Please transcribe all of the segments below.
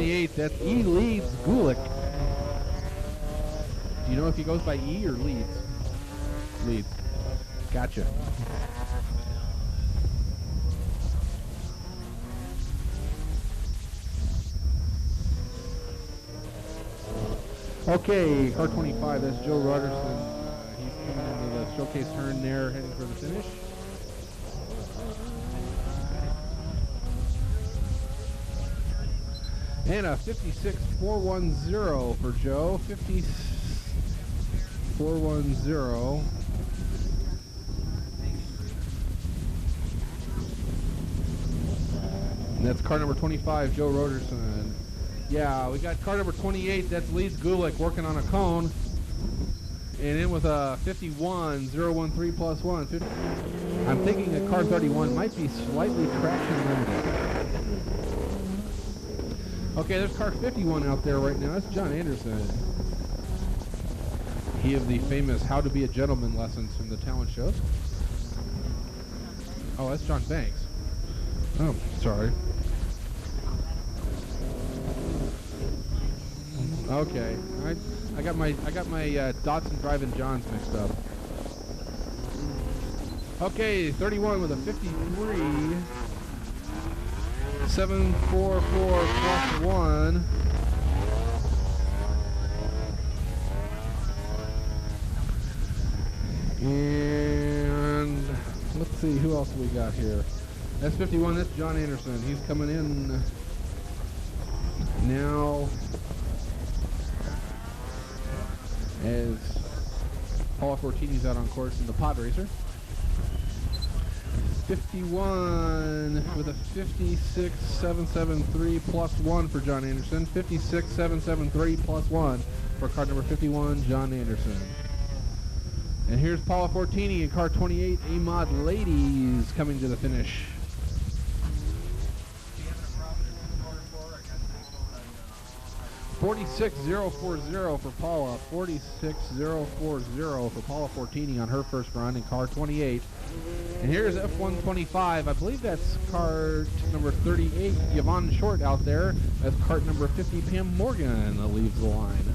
28, that's E Leeds Gulick. Do you know if he goes by E or Leeds? Leeds. Gotcha. Okay, car 25, that's Joe Roderson. He's coming into the showcase turn there, heading for the finish. And a 56.410 for Joe. 50.410. And that's car number 25, Joe Roderson. Yeah, we got car number 28, that's Leeds Gulick working on a cone. And in with a 51.013 plus 1. I'm thinking that car 31 might be slightly traction limited. Okay, there's car 51 out there right now. That's John Anderson. He of the famous How to Be a Gentleman lessons from the talent shows. Oh, that's John Banks. Oh, sorry. Okay, I got my Datsun Driving Johns mixed up. Okay, 31 with a 53.744 plus 1. And let's see who else we got here. That's 51. That's John Anderson. He's coming in now as Paula Fortini's out on course in the pod racer. 51 with a 56.773 plus 1 for John Anderson. 56.773 plus 1 for car number 51, John Anderson. And here's Paula Fortini in car 28, A-Mod Ladies, coming to the finish. $46,040 for Paula. $46,040 for Paula Fortini on her first run in car 28. And here's F125. I believe that's car number 38, Yvonne Short out there. That's cart number 50, Pam Morgan, that leaves the line.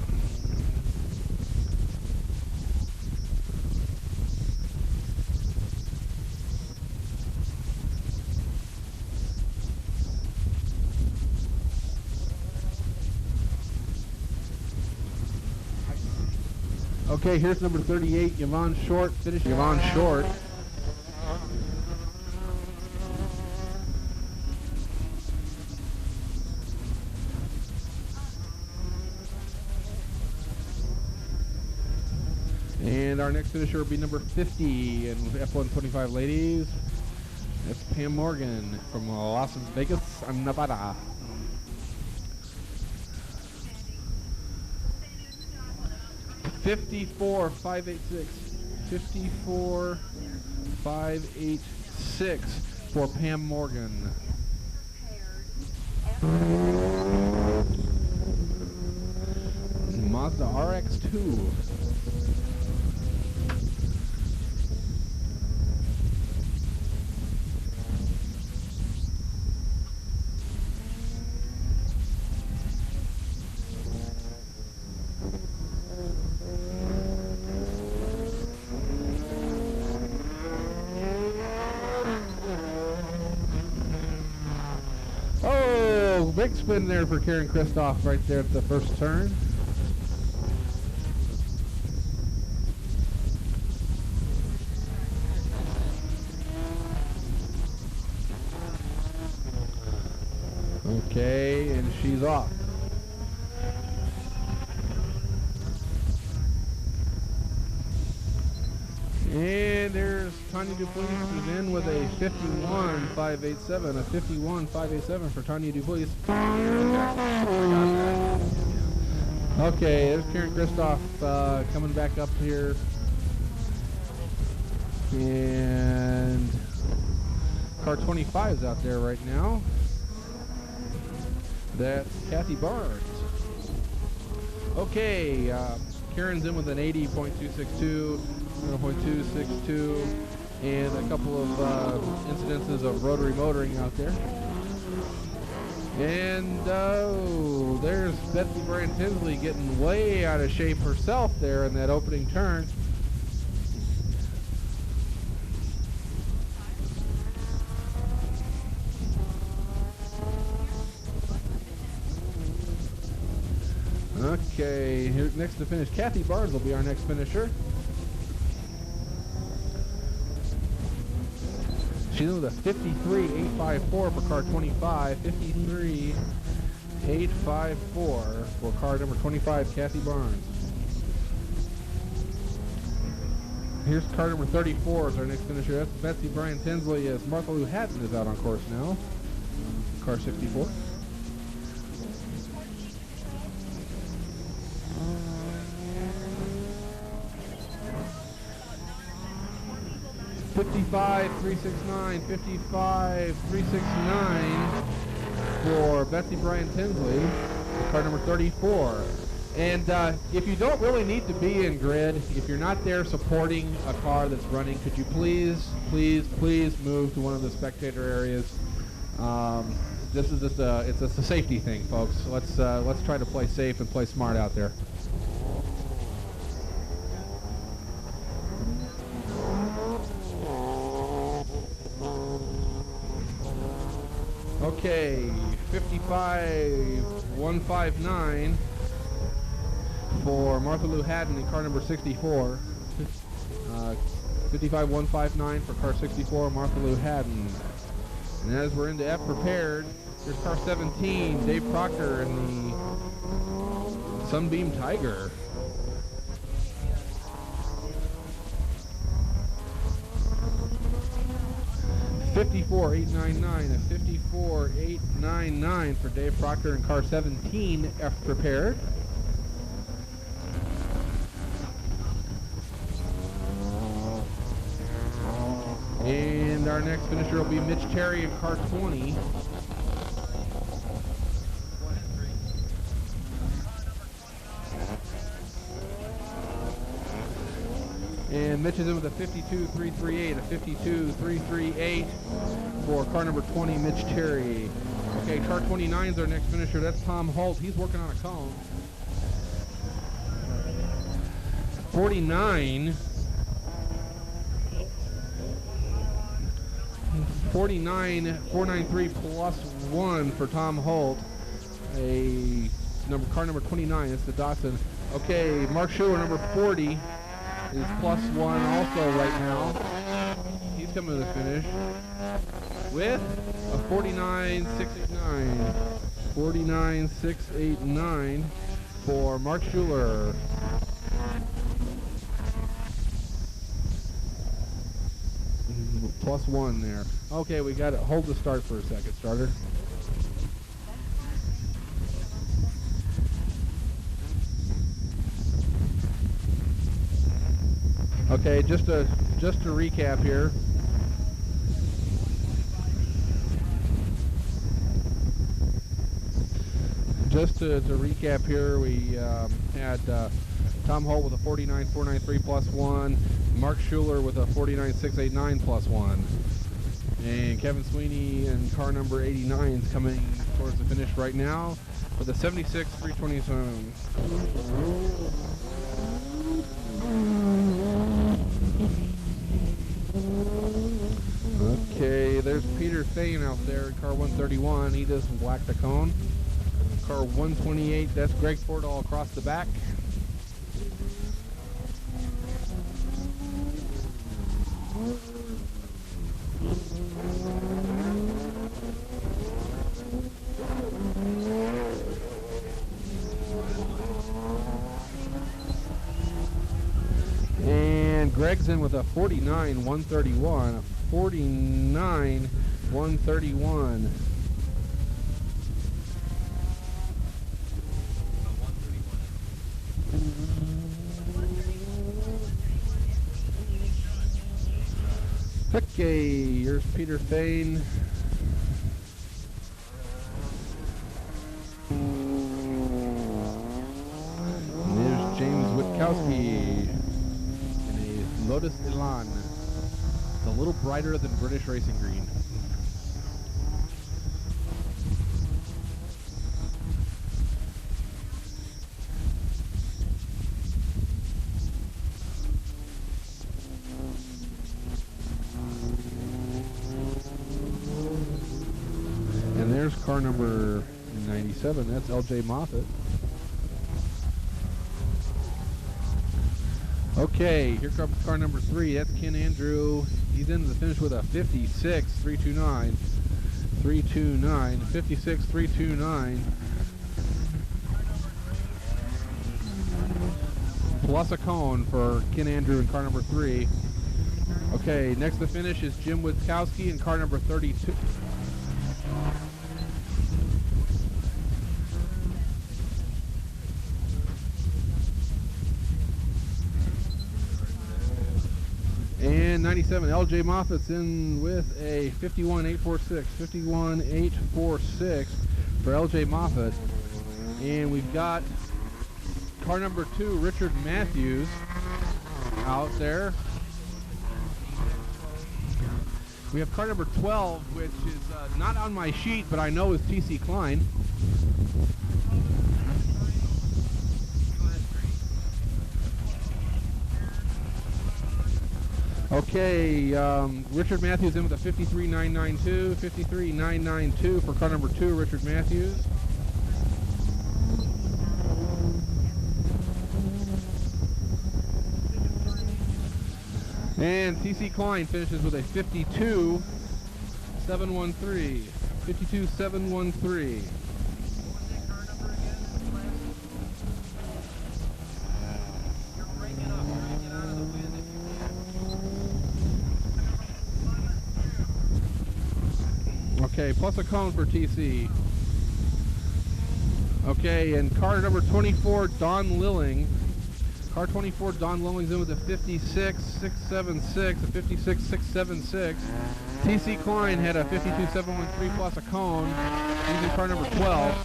Okay, here's number 38, Yvonne Short. Finish Yvonne Short. And our next finisher will be number 50 in F125 Ladies. That's Pam Morgan from Las Vegas, Nevada. $54,586. $54,586 for Pam Morgan. Mazda RX-2. Big spin there for Karen Kristoff right there at the first turn. Okay, and she's off. And there's Tanya Dupuis. She's in with a 51.587. A 51.587 for Tanya Dupuis. Okay, there's Karen Kristoff coming back up here. And car 25 is out there right now. That's Kathy Barnes. Okay, Karen's in with an 80.262. 0.262, and a couple of incidences of rotary motoring out there. And there's Betsy Brand Tinsley getting way out of shape herself there in that opening turn. Okay, here next to finish, Kathy Barnes will be our next finisher. She's in with a 53.854 for car 25. 53.854 for car number 25, Kathy Barnes. Here's car number 34 is our next finisher. That's Betsy Bryan Tinsley as Martha Lou Hatton is out on course now. Car 64. $55,369, $55,369 for Betsy Bryan Tinsley, car number 34. And if you don't really need to be in grid, if you're not there supporting a car that's running, could you please move to one of the spectator areas? This is just it's a safety thing, folks. Let's try to play safe and play smart out there. Okay, 55,159 for Martha Lou Hatton in car number 64. 55,159 for car 64, Martha Lou Hatton. And as we're into F prepared, here's car 17, Dave Proctor in the Sunbeam Tiger. $54,899, a $54,899 for Dave Proctor in car 17, F prepared. And our next finisher will be Mitch Terry in car 20. And Mitch is in with a 52,338, a 52,338 for car number 20, Mitch Terry. Okay, car 29 is our next finisher. That's Tom Holt. He's working on a cone. 49,493 plus 1 for Tom Holt. Car number 29. It's the Datsun. Okay, Mark Schuler, number 40. Is plus 1 also right now. He's coming to the finish with a 49,689. 49,689 for Mark Schuler. Plus 1 there. Okay, we got to hold the start for a second, starter. Okay, just to recap here. Just to recap here, we had Tom Holt with a 49,493 plus 1, Mark Schuler with a 49,689 plus 1, and Kevin Sweeney in car number 89 is coming towards the finish right now with a 76,327. Okay, there's Peter Fain out there in car 131. He doesn't black the cone. Car 128, that's Greg Ford all across the back. And Greg's in with a 49,131. A 49,131. Okay, here's Peter Fain. And there's James Witkowski in a Lotus Elan. It's a little brighter than British Racing Green. car number 97. That's LJ Moffitt. Okay, here comes car number 3. That's Ken Andrew. He's into the finish with a 56.329. 56.329. Plus a cone for Ken Andrew in car number 3. Okay, next to finish is Jim Witkowski in car number 32. And 97, LJ Moffitt's in with a 51.846. 51.846 for LJ Moffitt. And we've got car number 2, Richard Matthews, out there. We have car number 12, which is not on my sheet, but I know is TC Klein. Okay, Richard Matthews in with a 53.992. 53.992 for car number 2, Richard Matthews. And TC Klein finishes with a 52.713. 52.713. Okay, plus a cone for TC. Okay, and car number 24, Don Lilling. Car 24, Don Lilling's in with a 56.676, a 56.676. TC Klein had a 52.713 plus a cone using car number 12.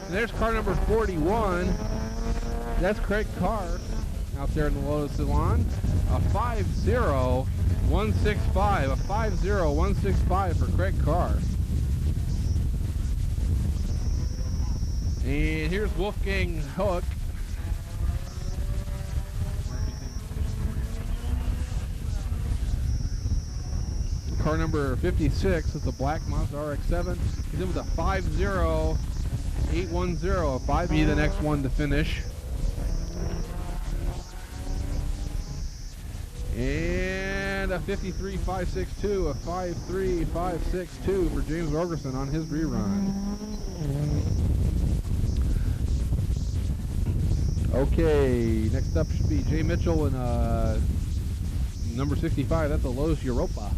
And there's car number 41. That's Craig Carr out there in the Lotus Salon. A 50.165, a 50.165 for Craig Carr. And here's Wolfgang Hook. Car number 56 is the black Mazda RX-7. He's in with a 50.810. A 5 be the next one to finish. And a 53.562, a 53.562 for James Rogerson on his rerun. Okay, next up should be Jay Mitchell in number 65. That's a Lotus Europa.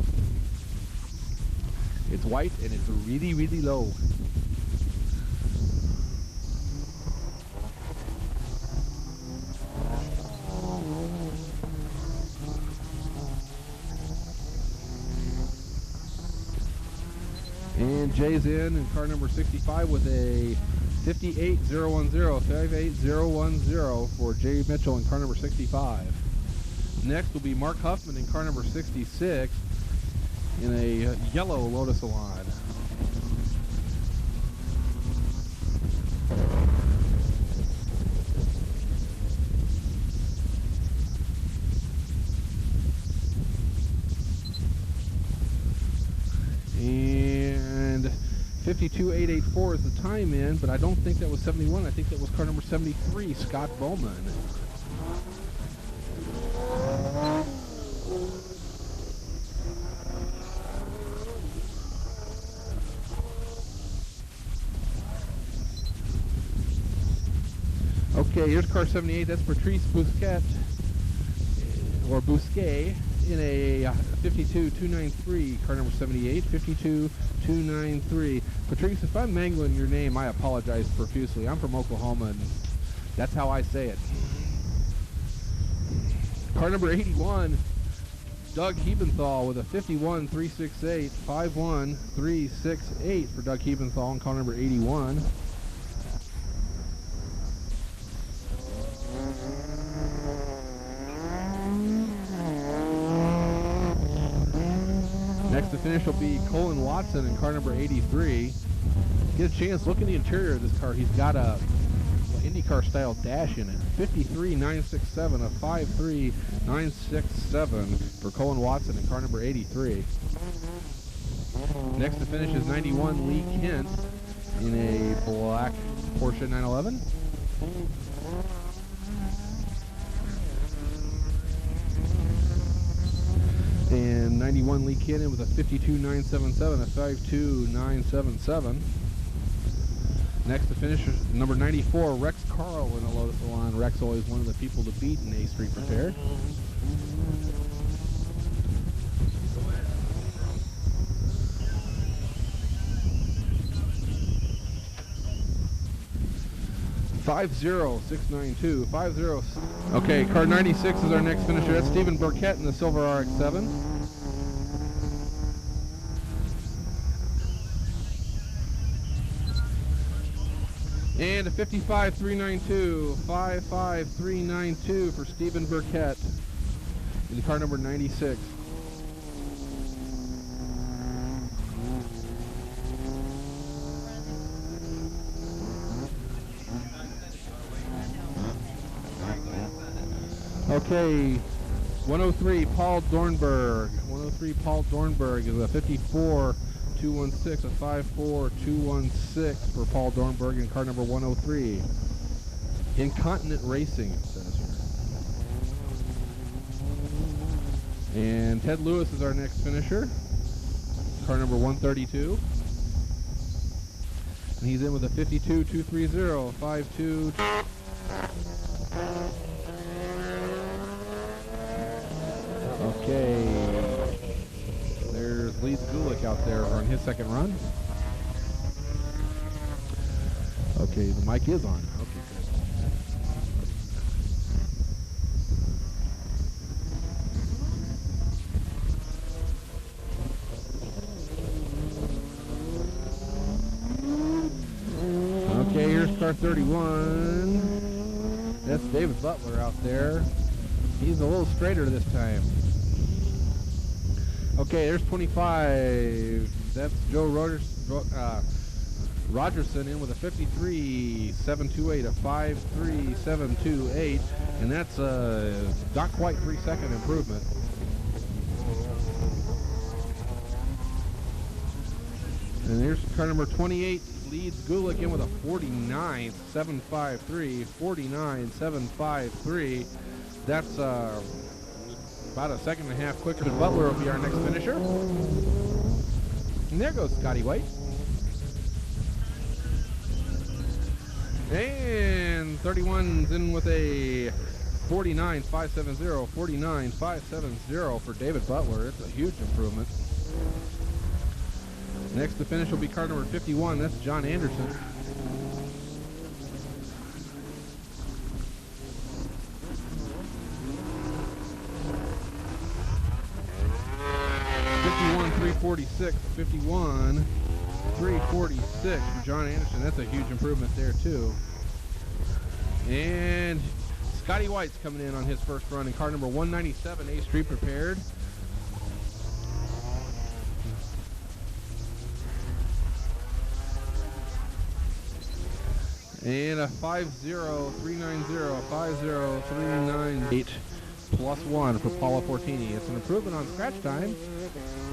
It's white and it's really, really low. And Jay's in car number 65 with a 58.010. 58.010 for Jay Mitchell in car number 65. Next will be Mark Huffman in car number 66 in a yellow Lotus Salon. And 52.884 is the time in, but I don't think that was 71. I think that was car number 73, Scott Bowman. Okay, here's car 78. That's Patrice Bousquet, or Bousquet, in a 52.293, car number 78, 52.293. Patrice, if I'm mangling your name, I apologize profusely. I'm from Oklahoma, and that's how I say it. Car number 81, Doug Hebenthal with a 51.368, 51.368 for Doug Hebenthal in car number 81. Next to finish will be Colin Watson in car number 83. Get a chance, look in the interior of this car. He's got a IndyCar style dash in it. 53.967, a 53.967 for Colin Watson in car number 83. Next to finish is 91 Lee Kent in a black Porsche 911. And 91 Lee Kent in with a 52.977, a 52.977. Next to finish is number 94 Rex Carl in a Lotus Elan. Rex always one of the people to beat in A Street Prepared. $50,692. 50. Okay, car 96 is our next finisher. That's Stephen Burkett in the silver RX-7. And a 55,392. 55,392 for Stephen Burkett in car number 96. Okay, 103 Paul Dornberg. 103 Paul Dornberg is a 54.216, a 54.216 for Paul Dornberg in car number 103. Incontinent Racing, it says here. And Ted Lewis is our next finisher. Car number 132. And he's in with a 52.230, 52. Okay, there's Lee Gulick out there on his second run. Okay, the mic is on. Okay, good. Okay, here's car 31. That's David Butler out there. He's a little straighter this time. Okay, there's 25. That's Joe Rogerson in with a 53.728, a 53.728, and that's not quite 3-second improvement. And here's car number 28, leads Gulick in with a 49.753, 49.753. That's about a second and a half quicker than Butler will be our next finisher. And there goes Scotty White. And 31's in with a 49.570, 49.570 for David Butler. It's a huge improvement. Next to finish will be car number 51. That's John Anderson. .346, 51.346 for John Anderson. That's a huge improvement there too. And Scotty White's coming in on his first run in car number 197, A Street Prepared. And a 50.390, 50.398 +1 for Paula Fortini. It's an improvement on scratch time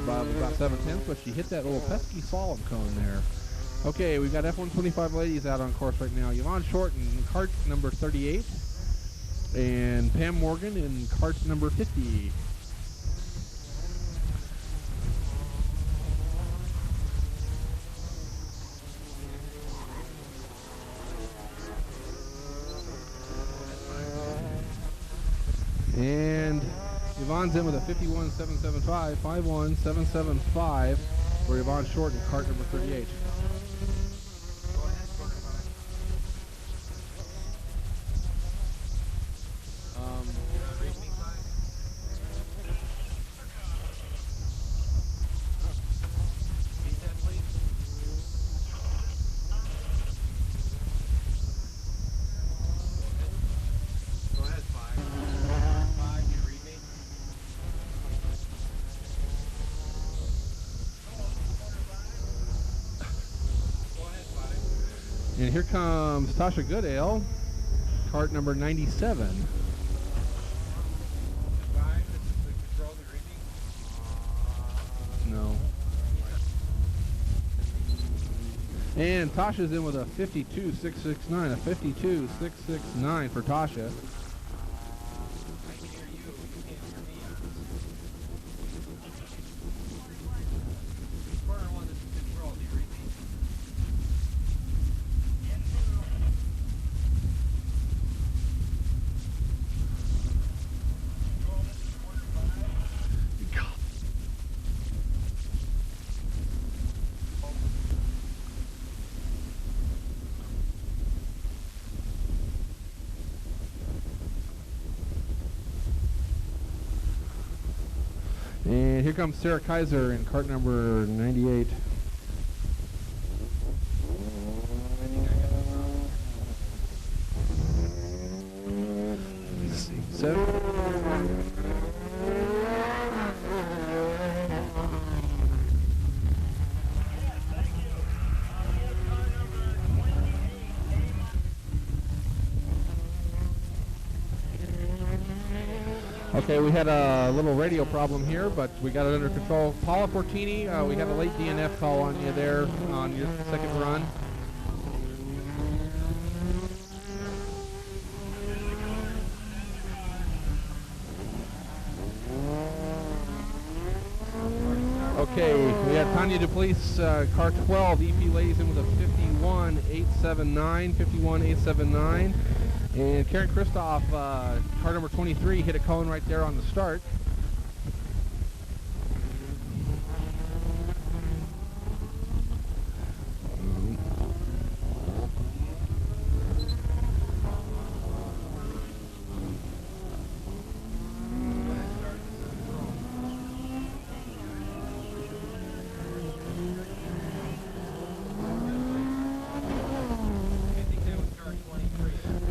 by about 7/10, but she hit that little pesky slalom cone there. Okay, we've got F125 ladies out on course right now. Yvonne Short in cart number 38, and Pam Morgan in cart number 50. And Yvonne's in with a 51.775, 51.775 for Yvonne Short in cart number 38. And here comes Tasha Goodale, cart number 97. No. And Tasha's in with a 52.669, a 52.669 for Tasha. And here comes Sarah Kaiser in cart number 98. Let's see, 7. Okay, we had a little radio problem here, but we got it under control. Paula Fortini, we had a late DNF call on you there on your second run. Okay, we had Tanya DePleece, car 12, EP lays in with a 51.879, 51.879. And Karen Kristoff, car number 23, hit a cone right there on the start.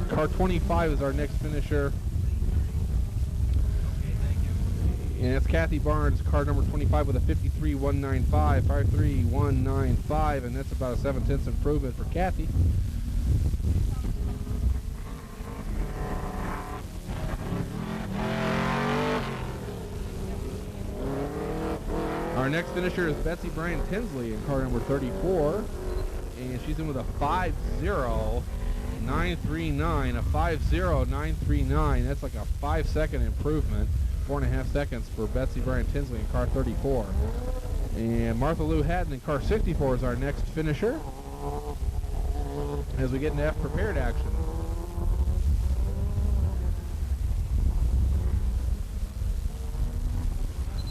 Car 25 is our next finisher. And it's Kathy Barnes, car number 25 with a 53.195, 53.195, and that's about a 7/10 improvement for Kathy. Our next finisher is Betsy Bryan Tinsley in car number 34, and she's in with a 50.939, a 50.939. That's like a 5-second improvement, 4.5 seconds for Betsy Bryan Tinsley in car 34. And Martha Lou Hatton in car 64 is our next finisher as we get into F prepared action.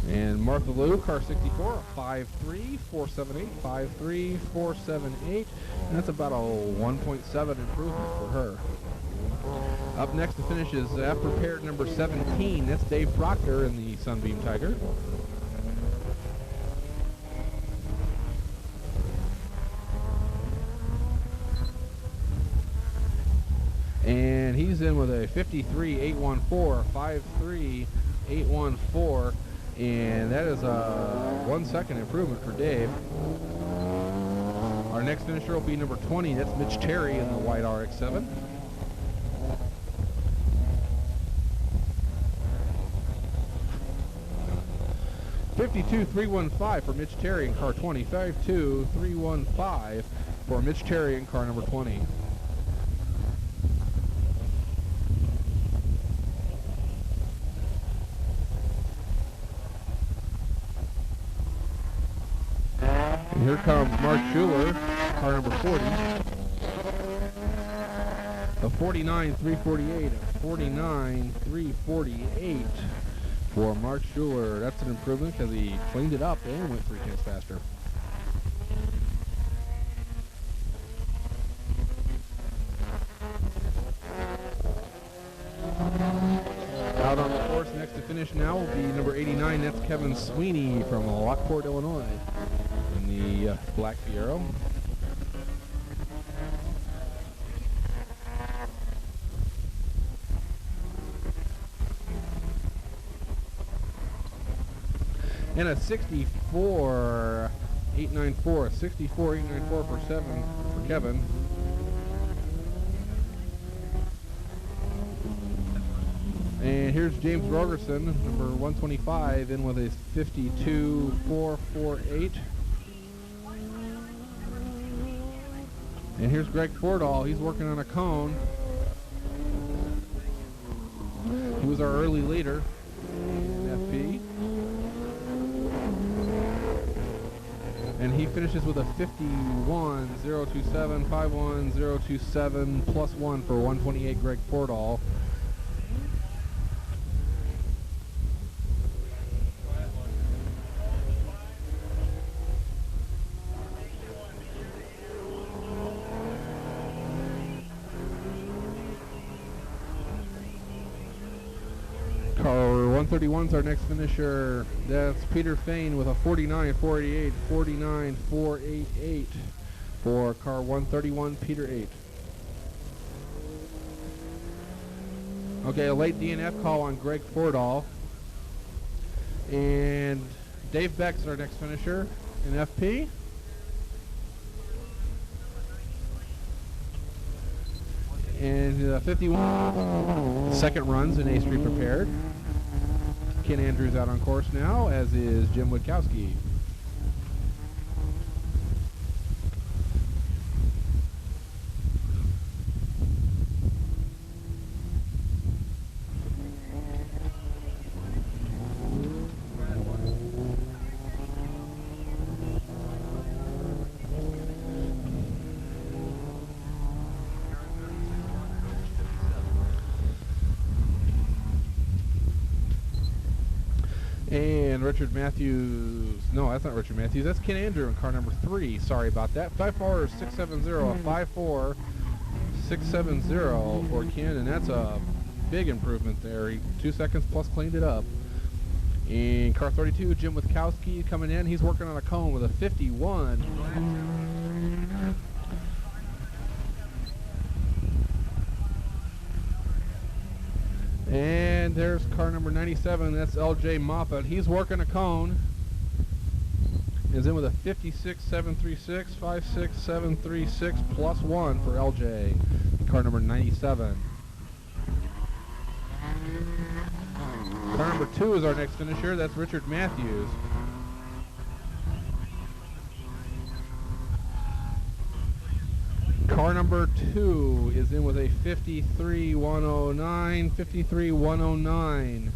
And Martha Lou, car 64, 5.3478, 5.3478, and that's about a 1.7 improvement for her. Up next to finish is F prepared number 17. That's Dave Proctor in the Sunbeam Tiger. And he's in with a 53.814, 53.814. And that is a 1 second improvement for Dave. Our next finisher will be number 20. That's Mitch Terry in the white RX-7. $52.315 for Mitch Terry in car 20. $52.315 for Mitch Terry in car number 20. Here comes Mark Schuler, car number 40. A 49.348, a 49.348 for Mark Schuler. That's an improvement because he cleaned it up and went 3/10 faster. Out on the course next to finish now will be number 89. That's Kevin Sweeney from Lockport, Illinois, in the Black Fiero. And a 64.894, 64.894 for Kevin. And here's James Rogerson, number 125, in with a 52.448. And here's Greg Fordall. He's working on a cone. He was our early leader in FP. And he finishes with a 51.027, 51.027 plus 1 for 128 Greg Fordall. Car 131 is our next finisher. That's Peter Fain with a 49.488, 49.488 for car 131, Peter 8. Okay, a late DNF call on Greg Fordall. And Dave Beck's our next finisher in FP. And 51 second runs in A Street prepared. Ken Andrews out on course now, as is Jim Witkowski. And Richard Matthews, no, that's not Richard Matthews, that's Ken Andrew in car number 3. Sorry about that. 5.4670, a 5.4670 for Ken, and that's a big improvement there. He 2 seconds plus cleaned it up. In car 32, Jim Witkowski coming in. He's working on a cone with a 51. And there's car number 97, that's LJ Moffat. He's working a cone. Is in with a 56.736, 56.736 plus 1 for LJ. Car number 97. Car number 2 is our next finisher. That's Richard Matthews. Car number 2 is in with a 53.109, 53.109.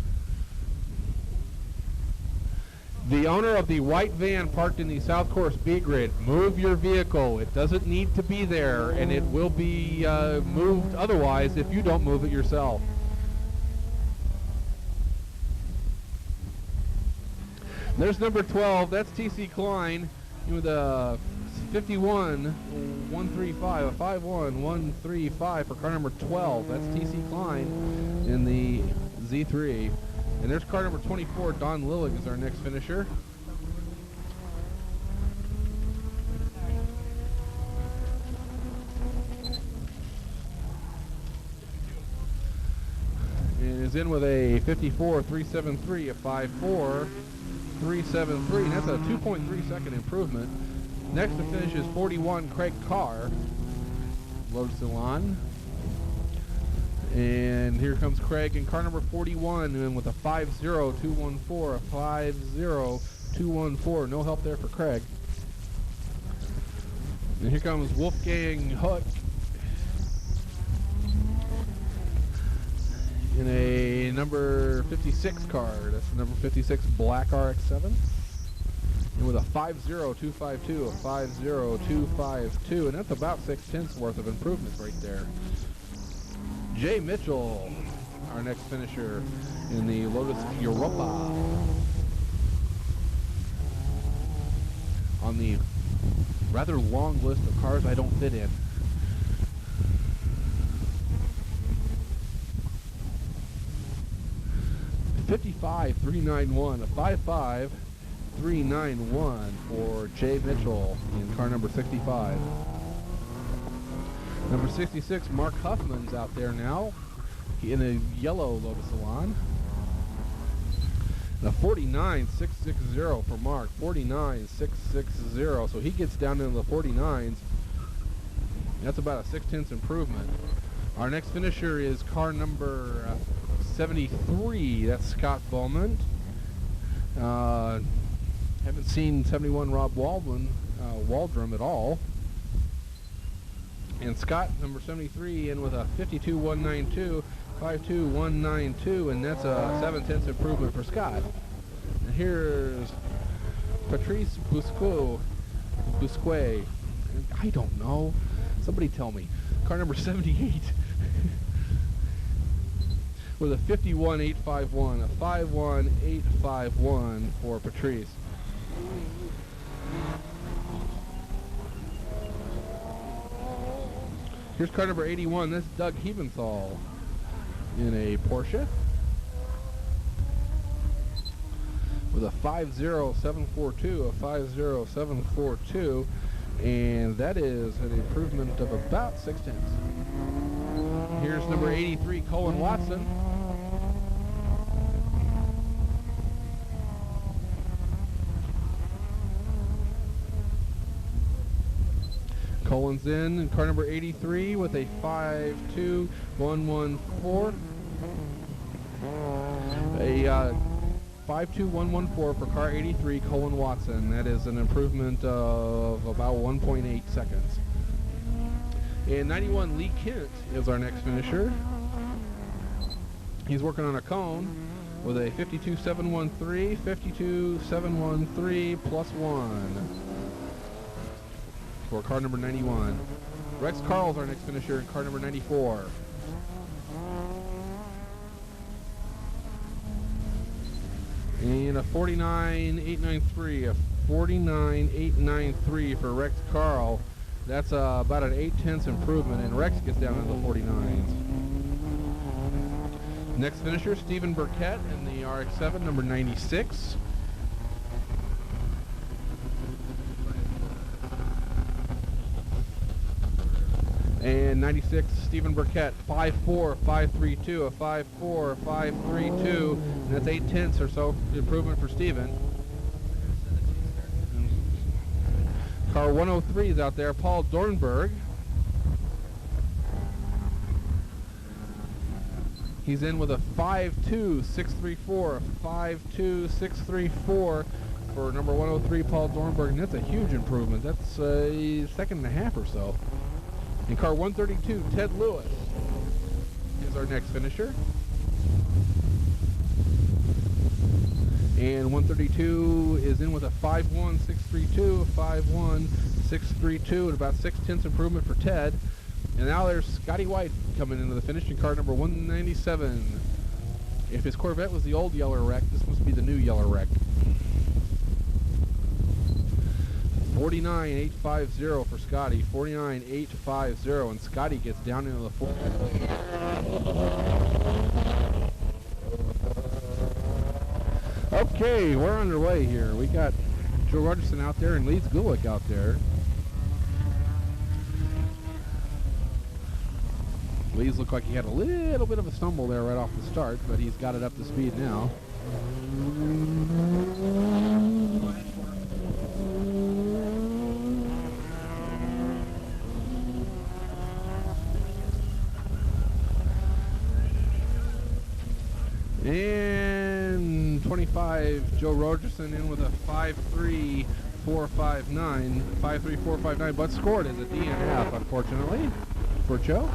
The owner of the white van parked in the South Course B grid, move your vehicle. It doesn't need to be there, and it will be moved otherwise if you don't move it yourself. There's number 12, that's TC Klein with a 51.135, a 51.135 for car number 12. That's TC Klein in the Z3. And there's car number 24, Don Lillig is our next finisher. And is in with a 54.373, a 54.373, and that's a 2.3 second improvement. Next to finish is 41, Craig Carr, Lotus Elan. And here comes Craig in car number 41, and with a 50.214, a 50.214. No help there for Craig. And here comes Wolfgang Huck in a number 56 car. That's the number 56 black RX-7. And with a 50.252, a 50.252, and that's about 6/10 worth of improvement right there. Jay Mitchell, our next finisher in the Lotus Europa. On the rather long list of cars I don't fit in. $55.391, a 55.391 for Jay Mitchell in car number 65. Number 66, Mark Huffman's out there now in a yellow Lotus Elan. And a 49.660 for Mark, 49.660. So he gets down into the 49s. That's about a 6/10 improvement. Our next finisher is car number 73. That's Scott Beaumont. Haven't seen 71 Rob Waldron at all. And Scott, number 73, in with a 52.192, 52.192, and that's a 7/10 improvement for Scott. And here's Patrice Busquet. I don't know. Somebody tell me. Car number 78 with a 51.851, a 51.851 for Patrice. Here's car number 81. That's Doug Hebenthal in a Porsche with a 50742, a 50742, and that is an improvement of about 6/10. Here's number 83, Colin Watson. Colin's in car number 83 with a 52114. A 52114 for car 83, Colin Watson. That is an improvement of about 1.8 seconds. And 91, Lee Kent is our next finisher. He's working on a cone with a 52.713, 52.713 plus 1 for car number 91. Rex Carl's our next finisher in car number 94. And a 49.893, a 49.893 for Rex Carl. That's about an 8/10 improvement, and Rex gets down into the 49s. Next finisher, Stephen Burkett in the RX-7, number 96. And 96, Stephen Burkett, 5.4532, a 5.4532, and that's 8/10 or so improvement for Stephen. Car 103 is out there, Paul Dornberg. He's in with a 5.2634, a 5.2634 for number 103, Paul Dornberg, and that's a huge improvement. That's a second and a half or so. In car 132, Ted Lewis is our next finisher. And 132 is in with a 5.1632, a 5.1632, and about 6/10 improvement for Ted. And now there's Scotty White coming into the finish in car number 197. If his Corvette was the old yellow wreck, this must be the new yellow wreck. 49.850 for Scotty, 49.850, and Scotty gets down into the 4. Okay, we're underway here. We got Joe Rogerson out there and Leeds Gulick out there. Leeds looked like he had a little bit of a stumble there right off the start, but he's got it up to speed now. And 25, Joe Rogerson in with a 5.3459, 5.3459, but scored as a DNF, unfortunately, for Joe.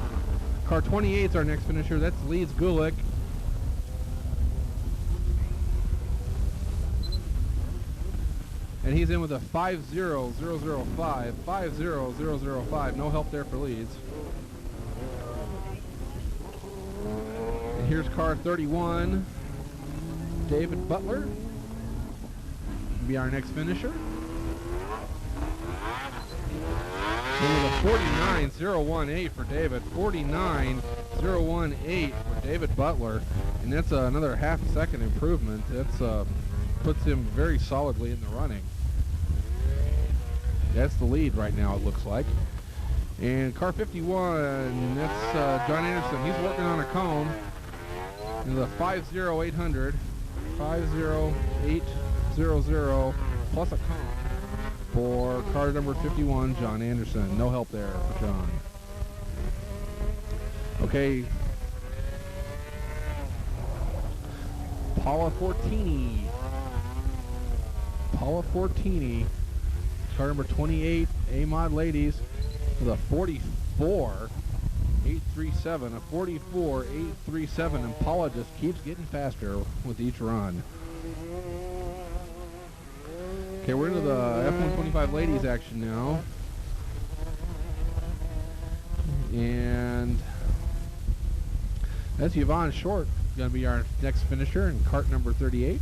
Car 28 is our next finisher. That's Leeds Gulick. And he's in with a 5.0005, 5.0005. No help there for Leeds. And here's car 31, David Butler. Will be our next finisher. And with a 49.018 for David, 49.018 for David Butler, and that's another half second improvement. That's puts him very solidly in the running. That's the lead right now, it looks like. And car 51, that's John Anderson. He's working on a cone. And the 5.0800, 5.0800 plus a cone for car number 51, John Anderson. No help there for John. Okay. Paula Fortini. Car number 28, A-Mod Ladies, with a 44.837. A 44.837, and Paula just keeps getting faster with each run. Okay, we're into the F125 ladies action now. And that's Yvonne Short, going to be our next finisher in cart number 38.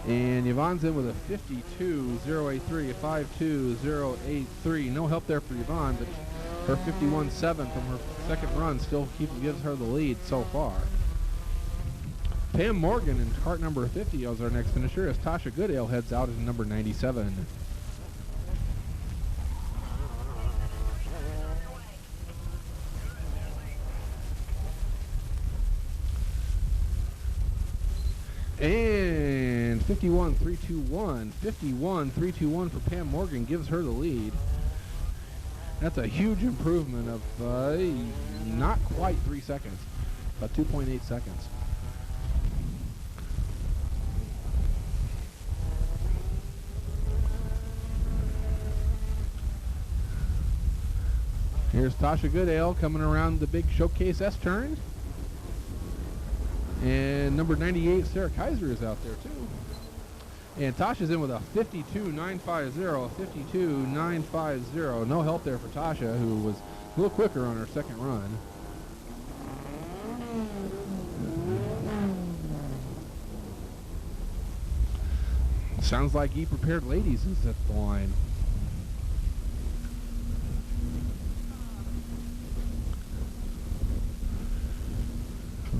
And Yvonne's in with a 52.083, a 52.083. No help there for Yvonne, but her 51.7 from her second run still gives her the lead so far. Pam Morgan in cart number 50 is our next finisher as Tasha Goodale heads out in number 97. And 51.321. 51.321 for Pam Morgan gives her the lead. That's a huge improvement of not quite 3 seconds, but 2.8 seconds. Here's Tasha Goodale coming around the big showcase S-turn. And number 98, Sarah Kaiser, is out there too. And Tasha's in with a 52.950, a 52.950. No help there for Tasha, who was a little quicker on her second run. Sounds like E Prepared Ladies is at the line.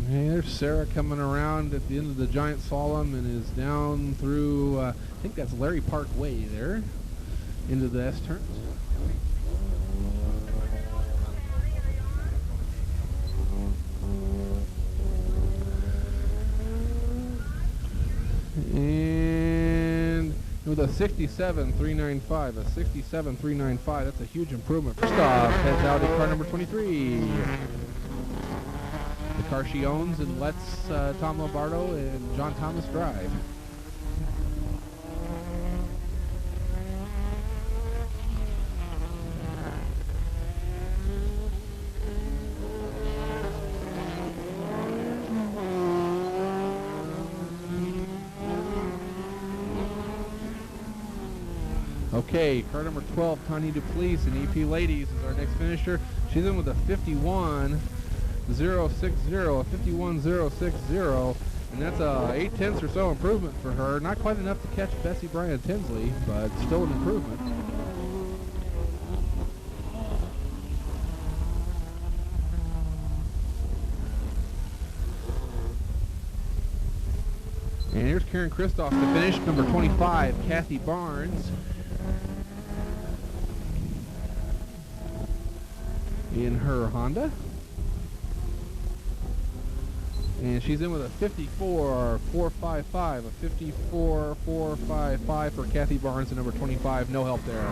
Okay, there's Sarah coming around at the end of the giant slalom and is down through, I think that's Larry Park Way there, into the S-turns. And with a 67.395, a 67.395, that's a huge improvement. First off, heads out in car number 23. The car she owns and lets Tom Lombardo and John Thomas drive. Okay, car number 12, Tanya Duplessis in EP Ladies is our next finisher. She's in with a 51.060, a 51.060, and that's a 0.8 or so improvement for her. Not quite enough to catch Bessie Bryan Tinsley, but still an improvement. And here's Karen Kristoff to finish, number 25, Kathy Barnes. In her Honda. And she's in with a 54.455, a 54.455 for Kathy Barnes at number 25. No help there.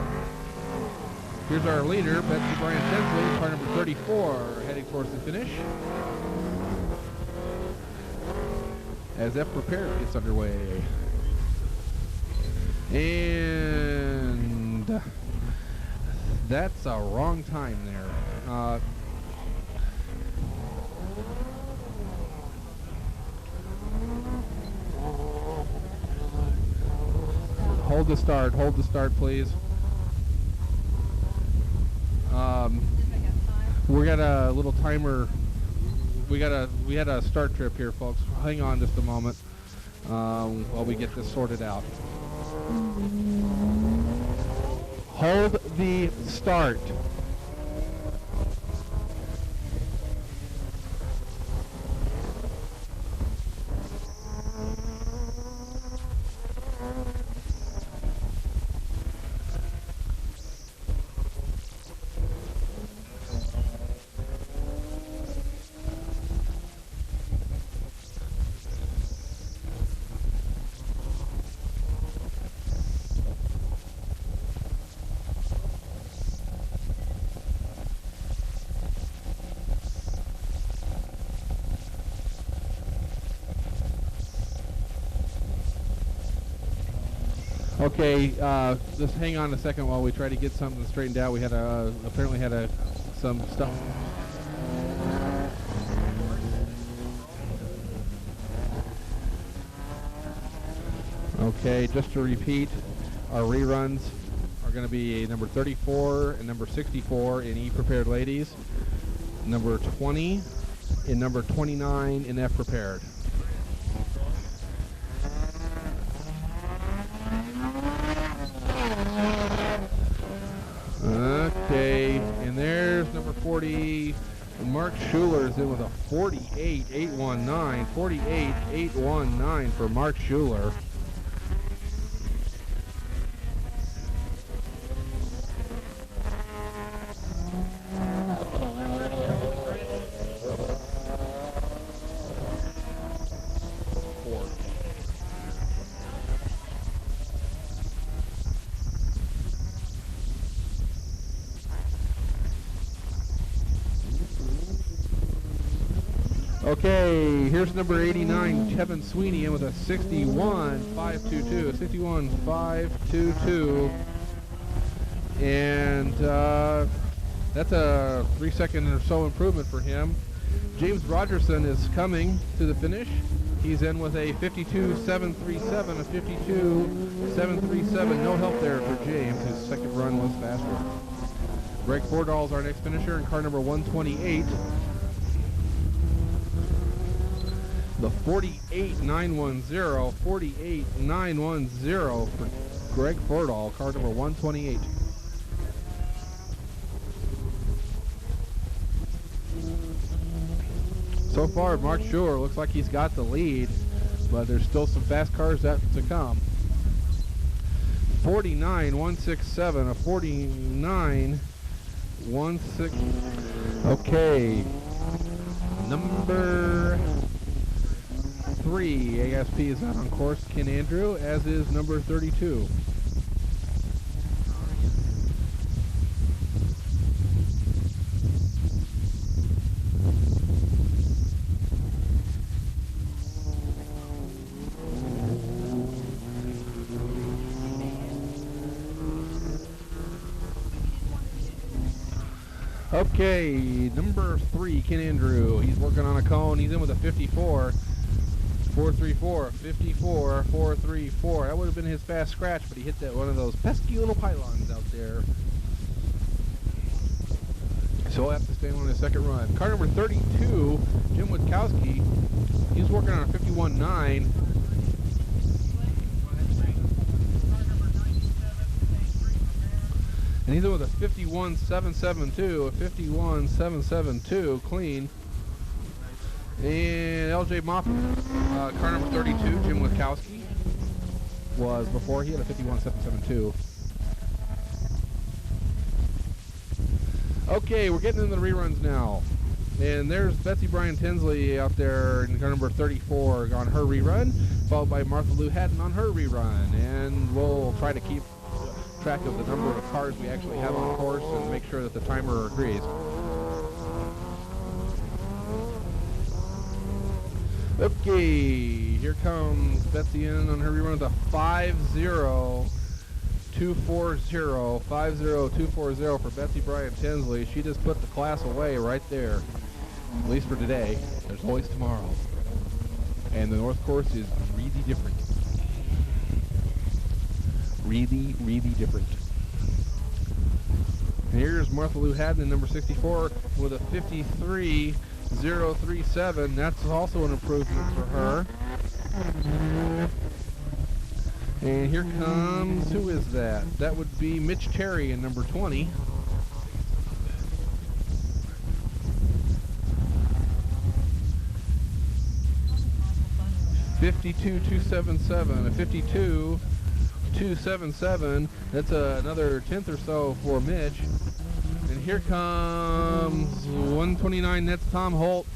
Here's our leader, Betsy Bryan Tinsley, car number 34, heading towards the finish. As F Prepared gets underway. And that's a wrong time there. Hold the start, please. We got a little timer. We had a start trip here, folks. Hang on just a moment while we get this sorted out. Hold the start. Okay, just hang on a second while we try to get something straightened out. We had apparently had some stuff. Okay, just to repeat, our reruns are going to be number 34 and number 64 in E Prepared Ladies, number 20 and number 29 in F Prepared. Okay, and there's number 40. Mark Schuler's in with a 48.819. 48.819 for Mark Schuler. Okay, here's number 89, Kevin Sweeney, in with a 61.522. 61.522. And that's a 3-second or so improvement for him. James Rogerson is coming to the finish. He's in with a 52.737, a 52.737. No help there for James. His second run was faster. Greg Fordall's our next finisher in car number 128. The 48.910, 48.910 for Greg Fordall, car number 128. So far, Mark Schuler looks like he's got the lead, but there's still some fast cars to come. 49.167, a 49.16. Okay, number 3 ASP is out on course, Ken Andrew, as is number 32. Okay, number 3, Ken Andrew. He's working on a cone. He's in with a 54. 434, 54, 434. That would have been his fast scratch, but he hit that one of those pesky little pylons out there. So he'll have to stay on his second run. Car number 32, Jim Witkowski. He's working on a 51.9. And he's in with a 51.772, a 51.772 clean. And LJ Moffitt, car number 32, Jim Witkowski, was before. He had a 51.772. Okay, we're getting into the reruns now. And there's Betsy Bryan Tinsley out there in car number 34 on her rerun, followed by Martha Lou Haddon on her rerun. And we'll try to keep track of the number of cars we actually have on course and make sure that the timer agrees. Okay, here comes Betsy in on her rerun with a 50.240. 50.240 for Betsy Bryan Tinsley. She just put the class away right there. At least for today. There's always tomorrow. And the North Course is really different. Really, really different. And here's Martha Lou Haddon in number 64 with a 53.037. That's also an improvement for her. And here comes, who is that? That would be Mitch Terry in number 20. $52.277, a 52.277. That's another tenth or so for Mitch. And here comes 129. That's Tom Holt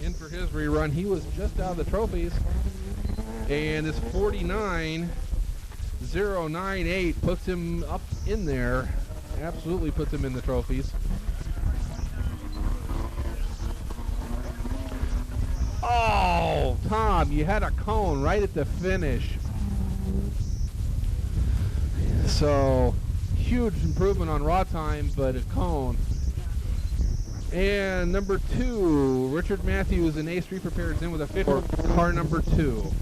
in for his rerun. He was just out of the trophies. And this 49.098 puts him up in there. Absolutely puts him in the trophies. Oh, Tom, you had a cone right at the finish. So, huge improvement on raw time, but a cone. And number 2, Richard Matthews in A3 prepared in with a 50 for car number 2.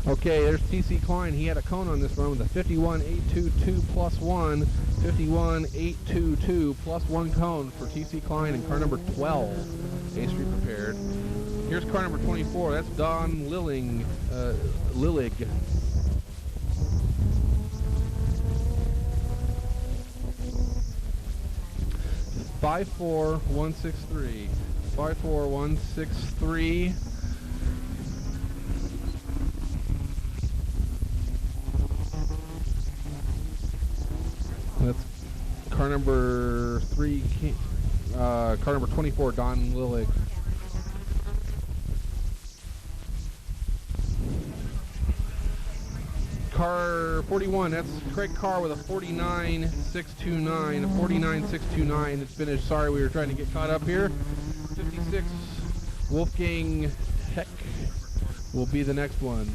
Okay, there's TC Klein. He had a cone on this run with a 51.822 plus 1. 51.822 plus 1 cone for TC Klein in car number 12. A3 prepared. Here's car number 24. That's Don Lillig. 54163. 54163. That's car number 3, car number 24, Don Lillig. Car 41, that's Craig Carr with a 49.629. A 49.629. It's finished. Sorry, we were trying to get caught up here. 56, Wolfgang Heck will be the next one.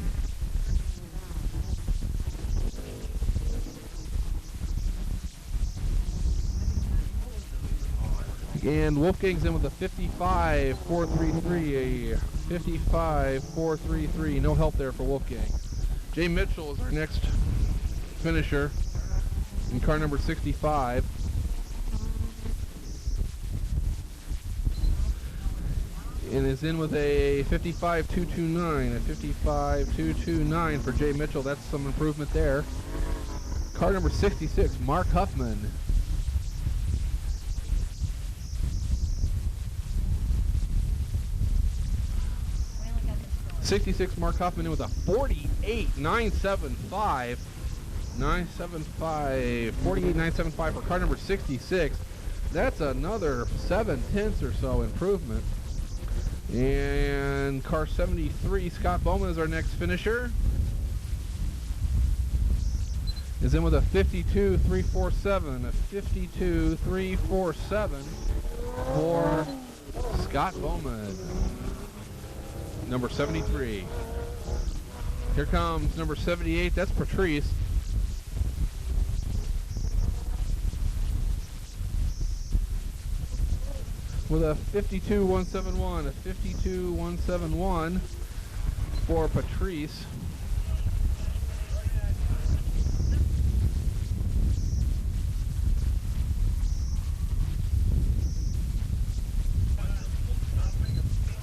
And Wolfgang's in with a 55.433. A 55.433. No help there for Wolfgang. Jay Mitchell is our next finisher in car number 65. And is in with a 55.229. A 55.229 for Jay Mitchell. That's some improvement there. Car number 66, Mark Huffman. 66, Mark Huffman in with a 48.975. 48.975 for car number 66. That's another 7/10 or so improvement. And car 73, Scott Bowman is our next finisher. Is in with a 52.347. A 52.347 for Scott Bowman. Number 73. Here comes number 78. That's Patrice. With a 52.171. A 52.171 for Patrice.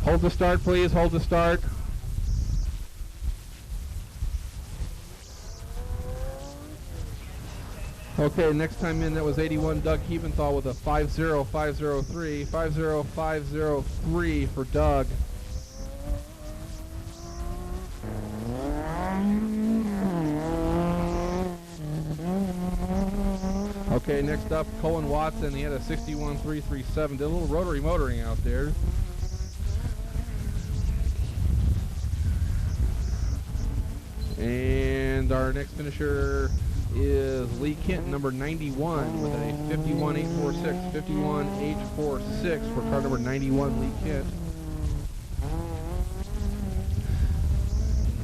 Hold the start, please. Hold the start. Okay, next time in, that was 81, Doug Hebenthal with a 50503. 50503 for Doug. Okay, next up, Colin Watson. He had a 61.337. Did a little rotary motoring out there. And our next finisher is Lee Kent, number 91, with a 51.846. 51.846 for car number 91, Lee Kent.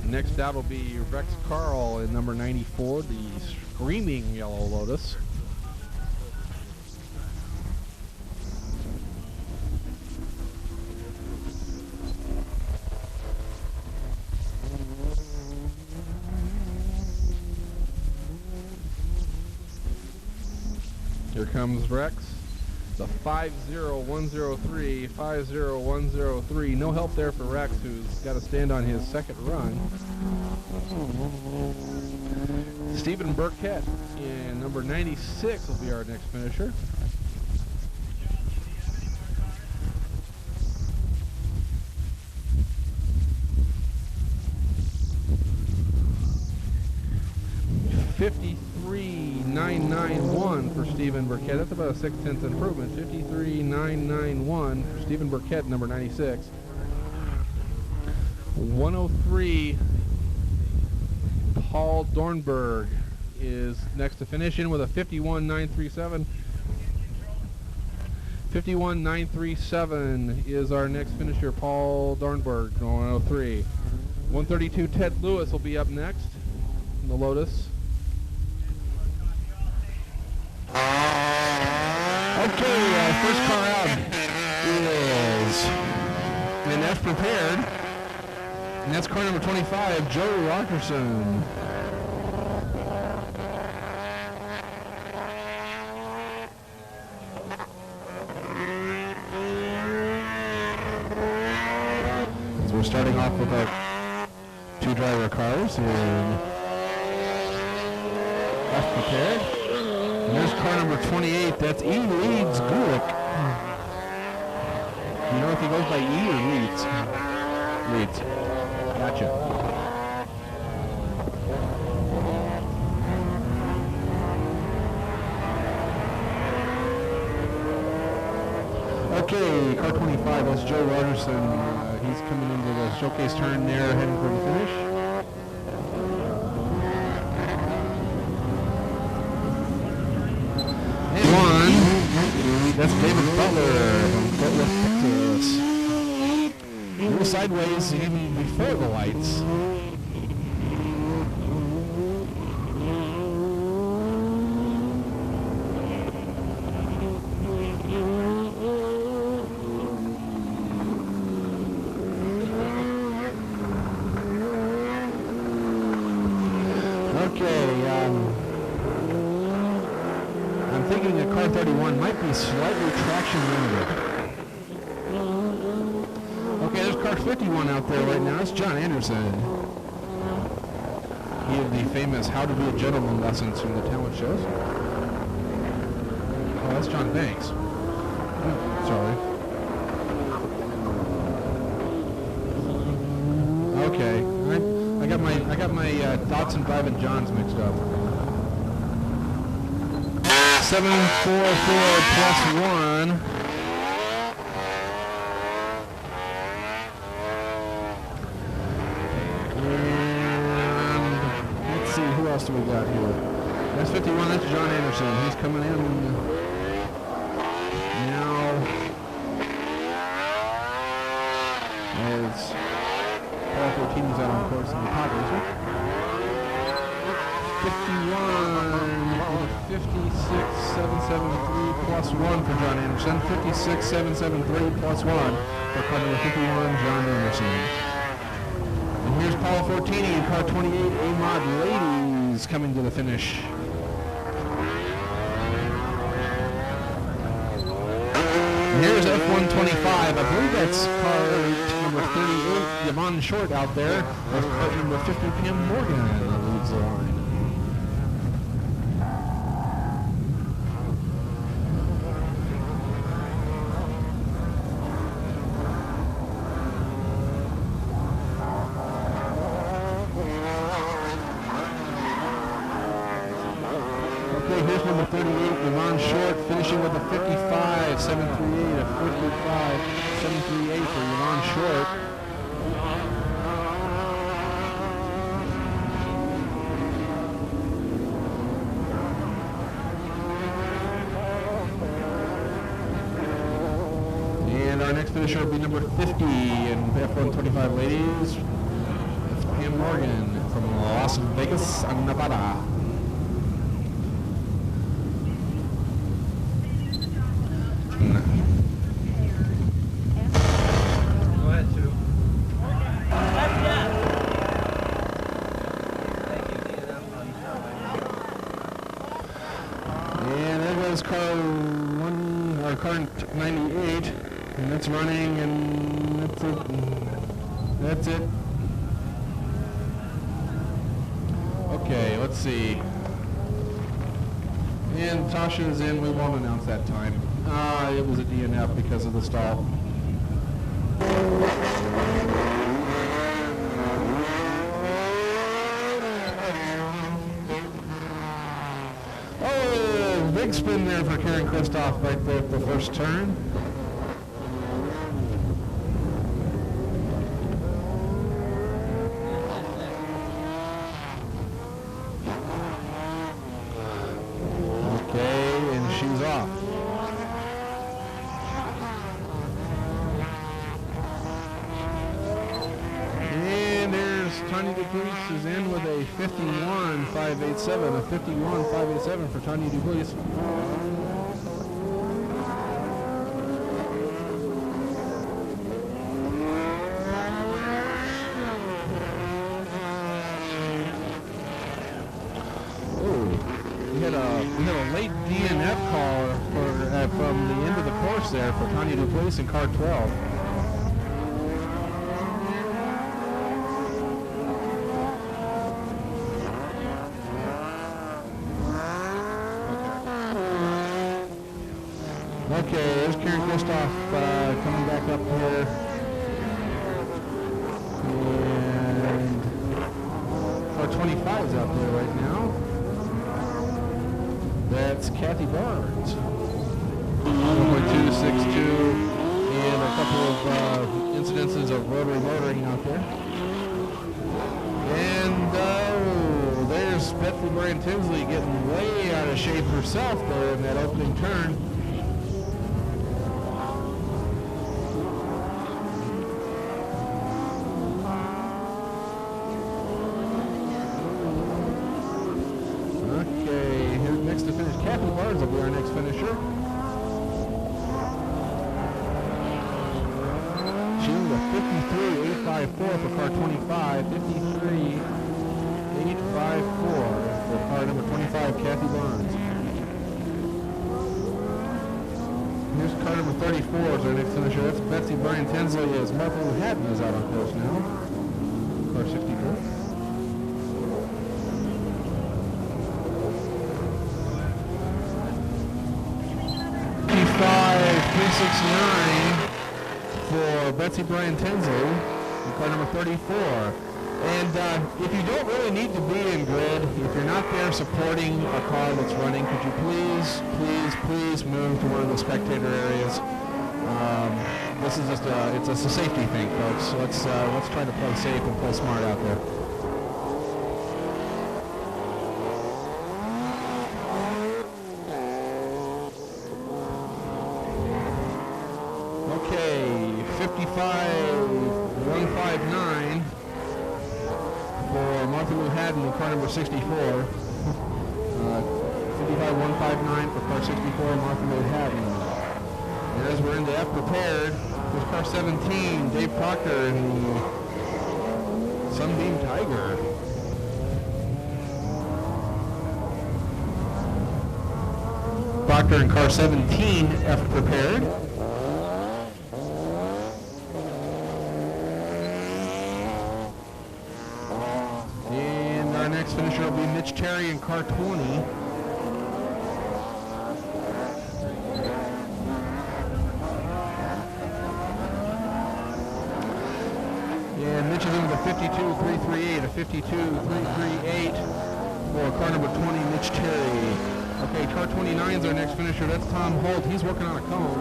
Next out will be Rex Carl in number 94, the Screaming Yellow Lotus. Here comes Rex, the 50103, 50103. No help there for Rex, who's got to stand on his second run. Stephen Burkett in number 96 will be our next finisher. $53,991 for Stephen Burkett. That's about a 6/10 improvement. $53,991 for Stephen Burkett, number 96. 103, Paul Dornberg is next to finish in with a 51,937. 51.937 is our next finisher, Paul Dornberg, 103. 132, Ted Lewis will be up next in the Lotus. Okay, first car out is, and that's prepared, and that's car number 25, Joe Rockerson. So we're starting off with our two driver cars, and that's prepared. And there's car number 28, that's E. Leeds Gulick. You know if he goes by E or Leeds? Leeds. Gotcha. Okay, car 25, that's Joe Rogerson. He's coming into the showcase turn there, heading for the finish. That's David Butler from Fort Worth, Texas. A little sideways even before the lights. Okay, I'm thinking that car 31 might be slightly traction limited. Okay, there's car 51 out there right now. That's John Anderson. He had the famous How to Be a Gentleman lessons from the talent shows. Oh, that's John Banks. Oh, sorry. Okay, I got my thoughts and driving Johns mixed up. 744 plus 1. And let's see, who else do we got here? That's 51, that's John Anderson. He's coming in now. As Paul 14 is out on course in the pod racer. 56,773 plus 1 for John Anderson. 56,773 plus 1 for car number 51, John Anderson. And here's Paul Fortini in car 28, A-Mod Ladies, coming to the finish. And here's F125. I believe that's car number 38, Yvonne Short out there. That's car number 50, Pam Morgan, that leads the line. Here's number 38, Yvonne Short, finishing with a 55, 738, a 55, 738 for Yvonne Short. And our next finisher will be number 50 in F125 ladies. That's Pam Morgan from Las Vegas, Nevada. And there goes car 98, and that's running, and that's it. That's it. Okay, let's see. And Tasha's in. We won't announce that time. It was a DNF because of the stall. Oh, big spin there for Karen Kristoff right there at the first turn. Okay, and she's off. Tanya Dupuis is in with a 51.587. A 51.587 for Tanya Dupuis. We had a late DNF call from the end of the course there for Tanya Dupuis in car 12. Okay, there's Karen Kristoff coming back up here. And car 25 is out there right now. That's Kathy Barnes. 1.262 and a couple of incidences of rotary motoring out there. And there's Betsy Brian Tinsley getting way out of shape herself there in that opening turn. Kathy Barnes will be our next finisher. She was a 53.854 for car 25. 53.854 for car number 25, Kathy Barnes. Here's car number 34 is our next finisher. That's Betsy Brian Tinsley as Martha Haddon is out on course now. Car 64. 369 for Betsy Brian Tinsley in car number 34. And if you don't really need to be in grid, if you're not there supporting a car that's running, could you please move to one of the spectator areas? This is just it's a safety thing, folks. Let's try to play safe and play smart out there. Okay, 55.159 for Martha Lou Haddon in car number 64. 55.159 for car 64, Martha Lou Haddon. And as we're into F prepared, there's car 17, Dave Proctor and Sunbeam Tiger. Proctor in car 17, F prepared. Next finisher will be Mitch Terry in car 20. And Mitch is in with a 52.338, a 52.338 for car number 20, Mitch Terry. Okay, car 29 is our next finisher. That's Tom Holt. He's working on a cone.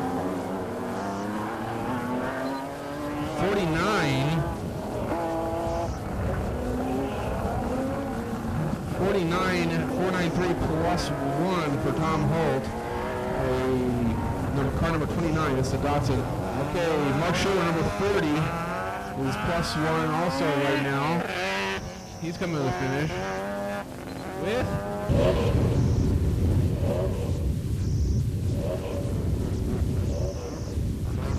49.493 plus 1 for Tom Holt. Car number 29, it's the Datsun. Okay, Mark Schuler, number 30, is plus 1 also right now. He's coming to the finish with...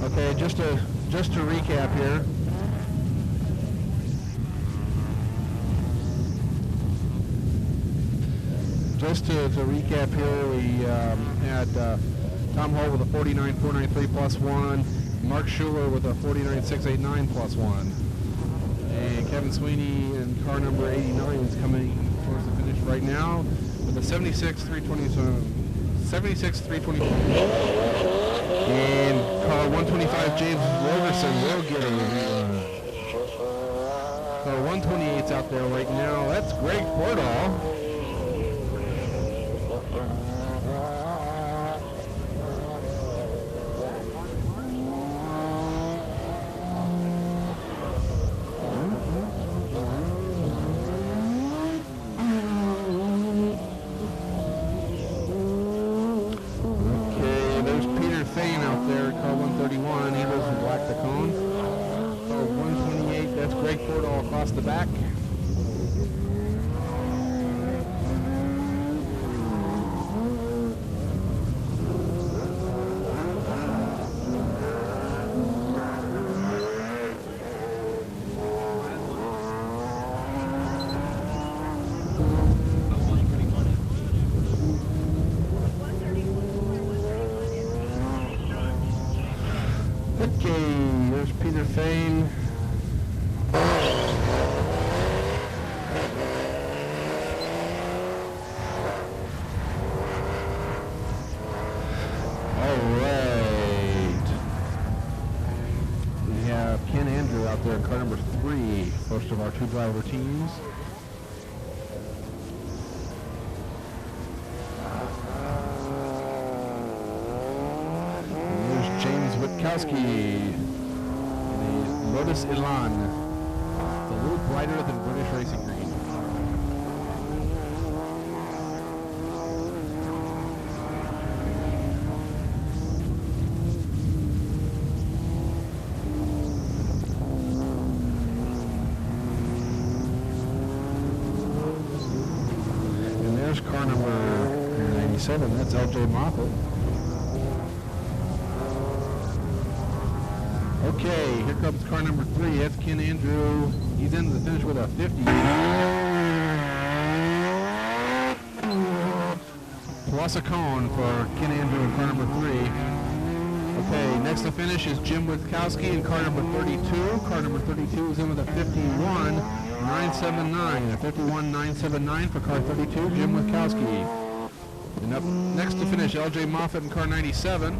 Okay, just to recap here. Just to recap here, we had Tom Holt with a 49.493 plus 1, Mark Schuler with a 49.689 plus 1, and Kevin Sweeney in car number 89 is coming towards the finish right now with a 76.327. 76.320. And car 125, James Rogerson will get a car 128's out there right now. That's Greg Portall. Out there, car 131, he was in black the cone. Car 128, that's Greg Portall across the back. first of our two-driver teams. And there's James Witkowski in a Lotus Elan. It's a little brighter than British Racing Green. Car number 97, that's LJ Moffat. Okay, here comes car number 3, that's Ken Andrew. He's into the finish with a 50. Plus a cone for Ken Andrew in car number 3. Okay, next to finish is Jim Witkowski in car number 32. Car number 32 is in with a 51.979. A 51.979 for car 32, Jim Witkowski. And up next to finish, LJ Moffat in car 97.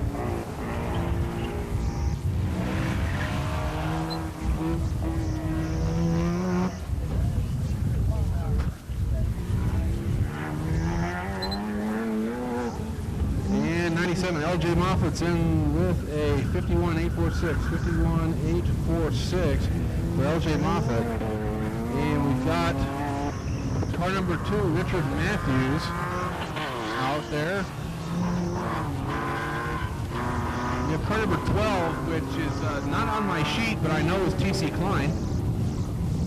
And 97, LJ Moffat's in with a 51.846. 51.846 for LJ Moffat. And we've got car number 2, Richard Matthews, out there. We have car number 12, which is not on my sheet, but I know is TC Klein.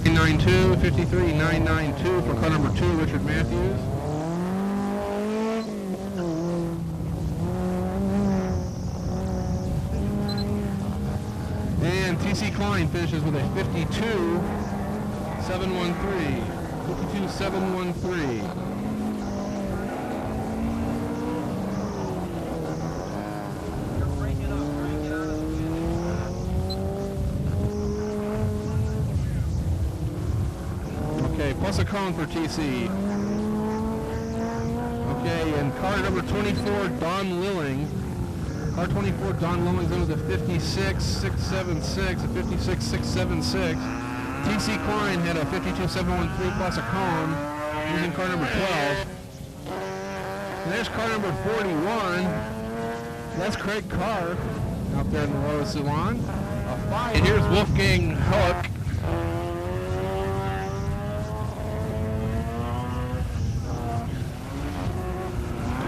992, 53.992 for car number 2, Richard Matthews. And TC Klein finishes with a 52.713. 52.713. Okay, plus a cone for TC. Okay, and car number 24, Don Lilling. Car 24, Don Lilling's in with a 56.676, a 56.676. TC Klein had a 52.713 plus a cone using car number 12. And there's car number 41. That's Craig Carr out there in the Lotus Elan. And here's Wolfgang Hook.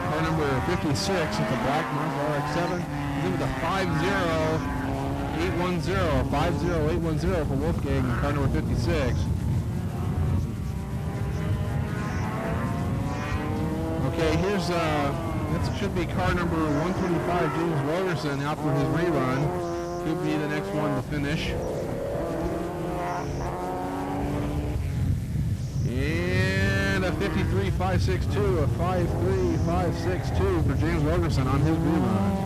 Car number 56 at the black Mazda RX-7. He's in with a 50.810 for Wolfgang in car number 56. Okay, here's this should be car number 125, James Rogerson, out for his rerun. He'll be the next one to finish. And a 53.562, a 53.562 for James Rogerson on his rerun.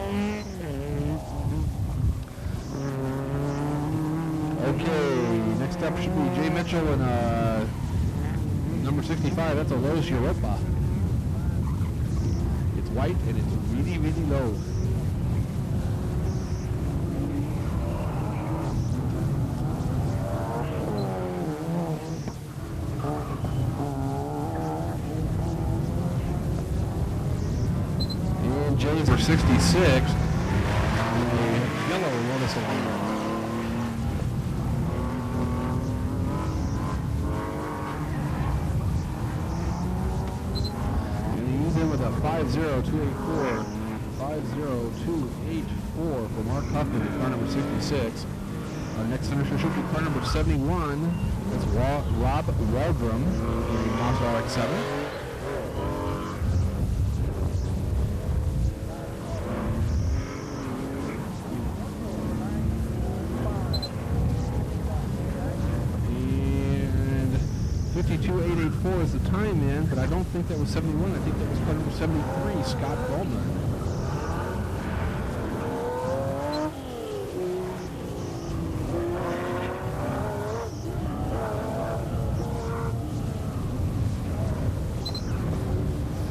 Okay, next up should be Jay Mitchell and number 65. That's a Lotus Europa. It's white and it's really, really low. And Jay's are 66. Yellow Lotus Elan. With a 50284, 50284 for Mark Huffman at car number 66. Our next finisher should be car number 71. That's Rob Weldrum in Mazda RX-7. And 52.884 is the time in, but I don't think that was 71. I think that was car number 73, Scott Baldwin.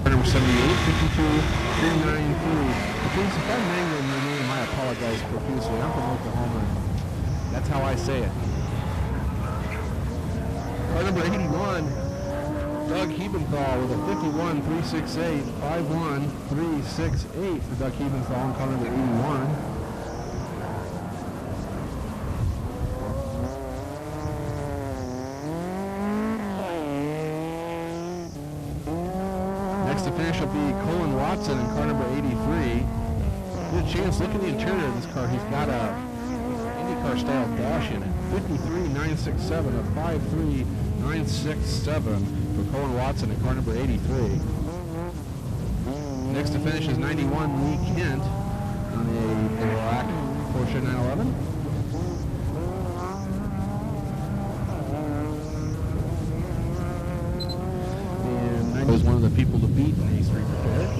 Car number 78, 52.393. If I'm mangling your name, I apologize profusely. I'm from Oklahoma. That's how I say it. Car number 81, Doug Hebenthal with a 51.368, 51.368 for Doug Hebenthal in car number 81. Next to finish will be Colin Watson in car number 83. Get a chance, look at the interior of this car. He's got a IndyCar style dash in it. 53.967, a 53.967 for Colin Watson in car number 83. Next to finish is 91 Lee Kent on a black Porsche 911. And 90 was one of the people to beat in these three prepared.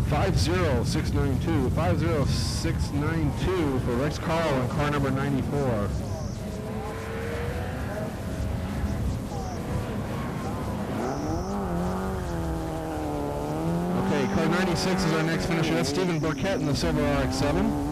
$50692 $50692 for Rex Carl in car number 94. Okay, car 96 is our next finisher. That's Stephen Burkett in the silver RX-7.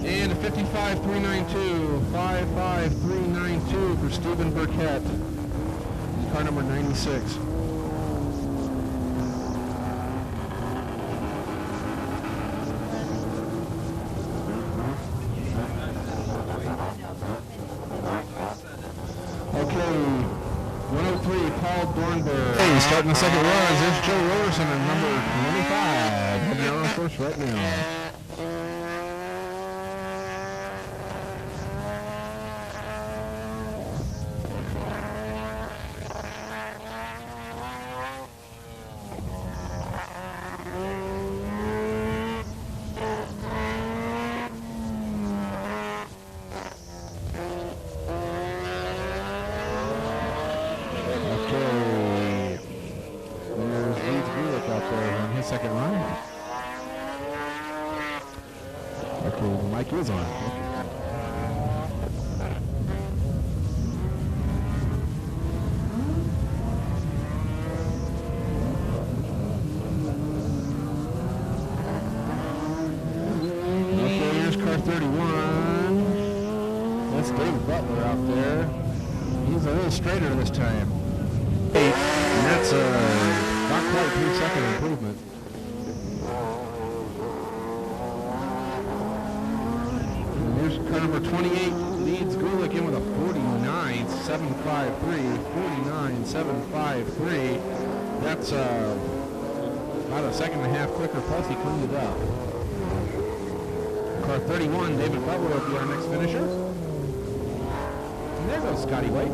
And a 55.392 55.392 for Stephen Burkett in car number 96. Okay, 103 Paul Dornberg. Hey, starting the second runs, there's Joe Roberson at number 25. Heading on course right now. Second run. Okay, the mic is on. Okay, here's car 31. That's David Butler out there. He's a little straighter this time. And that's not quite 3-second improvement. Car number 28 leads Gulick in with a 49.753. 49.753. That's about a second and a half quicker, plus he cleaned it up. Car 31, David Butler will be our next finisher. And there goes Scotty White.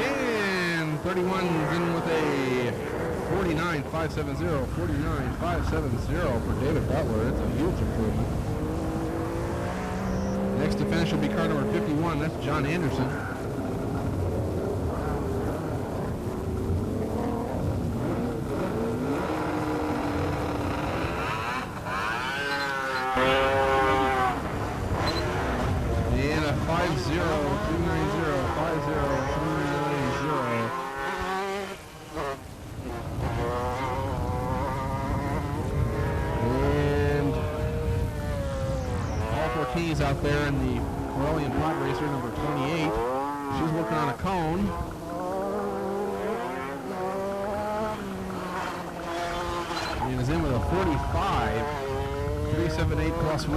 And 31 in with a 49.570, 49.570 for David Butler. It's a huge improvement. Next to finish will be car number 51. That's John Anderson. And a 50.390, 50.390. Keys out there in the Corellian Pod Racer number 28. She's working on a cone. And is in with a 45.378 plus 1.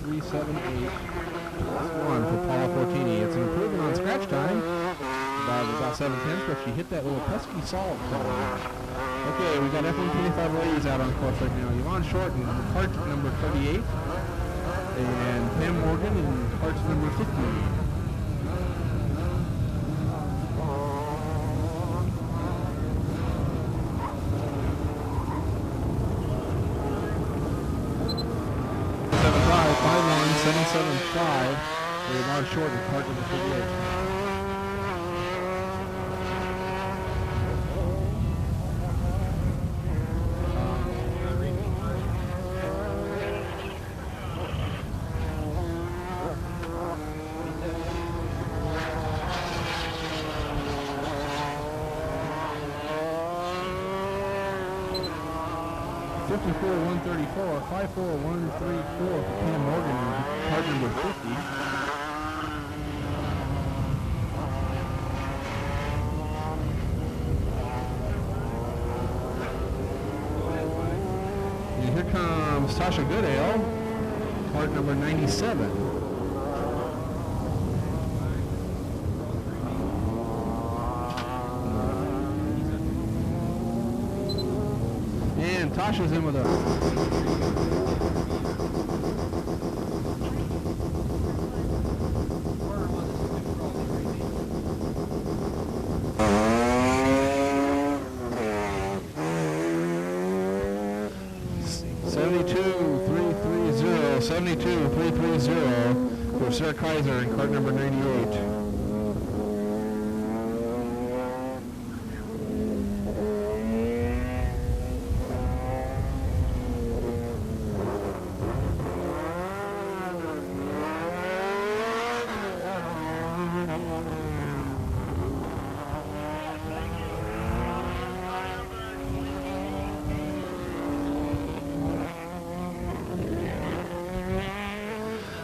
45.378 plus 1 for Paula Fortini. It's an improvement on scratch time. About 7/10, but she hit that little pesky salt. Okay, we got F125 ladies out on course right now. Yvonne Short in cart number 38. And Pam Morgan in carts number 50. $7.5 for Yvonne Short in cart number 38. 54-134, 54-134 for Pam Morgan, card number 50. And here comes Tasha Goodale, card number 97. And Tasha's in with us. $72,330 for Sarah Kaiser in card number 98.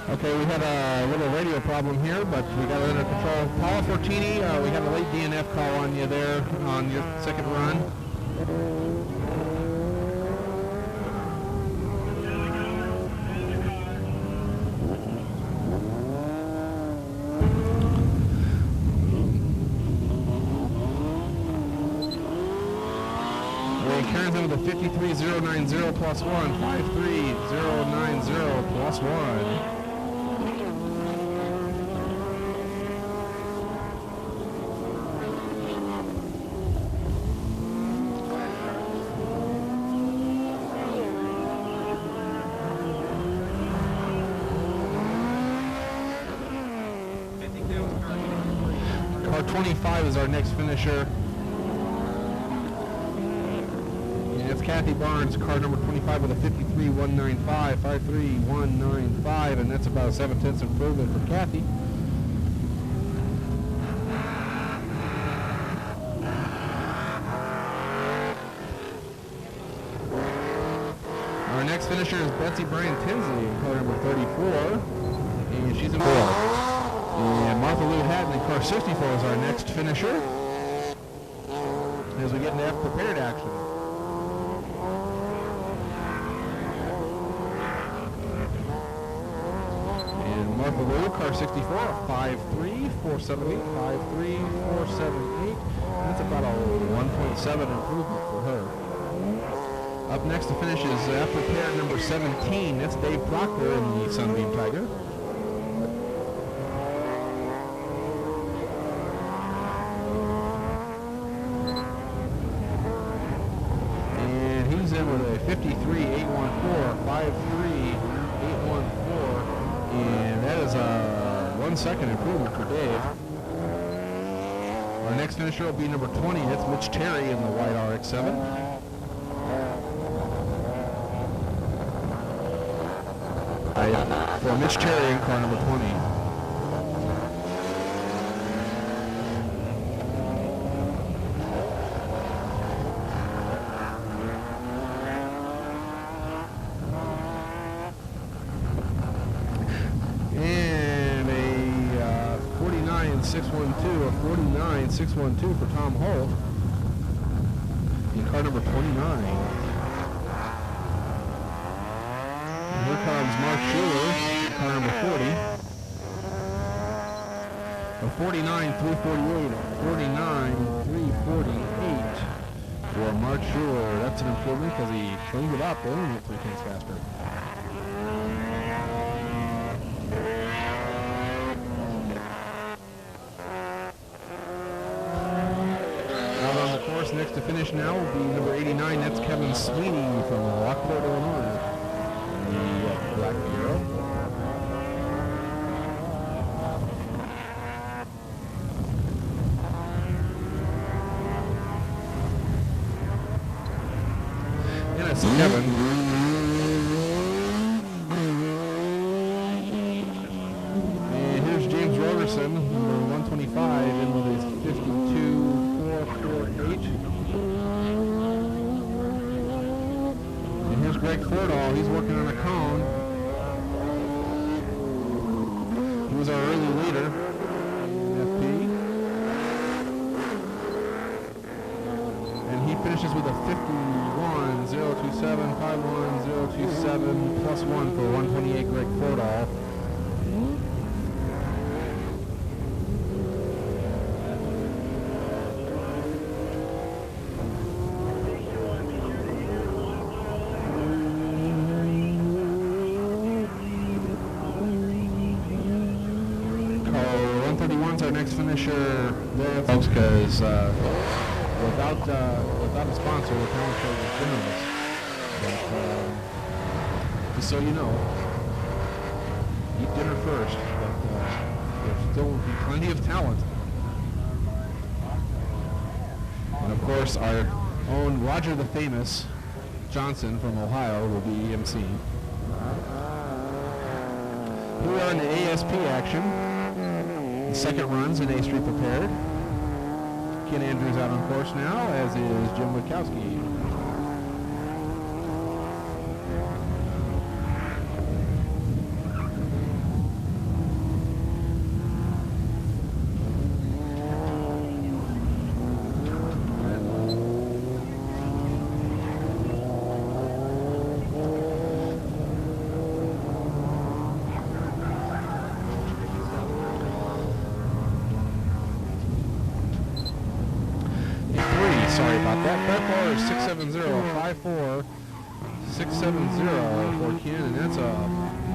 Okay, we had a little radio problem here, but we got it under control. Paula Fortini, we had a late DNF call on you there on your second run. Karen's in with a 53,090 plus 1, 53,090 plus 1. Car 25 is our next finisher. It's Kathy Barnes, car number 25 with a 53,195, 53,195, and that's about a 7/10 improvement for Kathy. Our next finisher is Betsy Bryan Tinsley, car number 34, and she's in 4. And Martha Lou Hatton in car 64 is our next finisher as we get into F prepared action. Martha Lou, car 64, 53,478, 53,478. That's about a 1.7 improvement for her. Up next to finish is after pair number 17. That's Dave Proctor in the Sunbeam Tiger. And he's in with a 53,814, 53,814. And that is a 1 second improvement for Dave. Our next finisher will be number 20. That's Mitch Terry in the white RX-7. For Mitch Terry in car number 20. And a 49,612, a 49,612 for Tom Holt in car number 29. And here comes Mark Schuler in car number 40. A 49,348, a 49,348 for Mark Schuler. That's an improvement because he cleaned it up and went 3/10 faster. Next to finish now will be number 89. That's Kevin Sweeney from Lockport, Illinois. The Black Bureau. And it's Kevin. And here's James Rogerson, number 125, in with his 52,448. Greg Fordall. He's working on a cone. He was our early leader in FP. And he finishes with a 51.027, 51.027 plus 1 for 128 Greg Fordall. Our next finisher there, folks, because without a sponsor, the talent show is generous. But just so you know, eat dinner first, but there still will be plenty of talent. And of course, our own Roger the Famous Johnson from Ohio will be MC. We are in the ASP action. Second runs in A Street prepared. Ken Andrews out on course now, as is Jim Witkowski. Sorry about that. 5.4, 6.70 for Ken, and that's a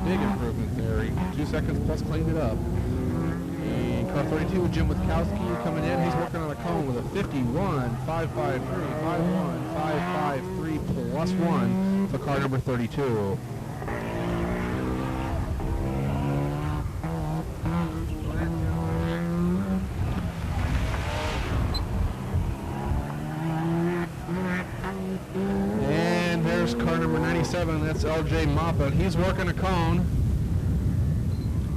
big improvement there. 2 seconds plus cleaned it up. And car 32 with Jim Witkowski coming in. He's working on a cone with a 51.553, 51.553 plus 1 for car number 32. Car number 97, that's LJ Moppa. He's working a cone.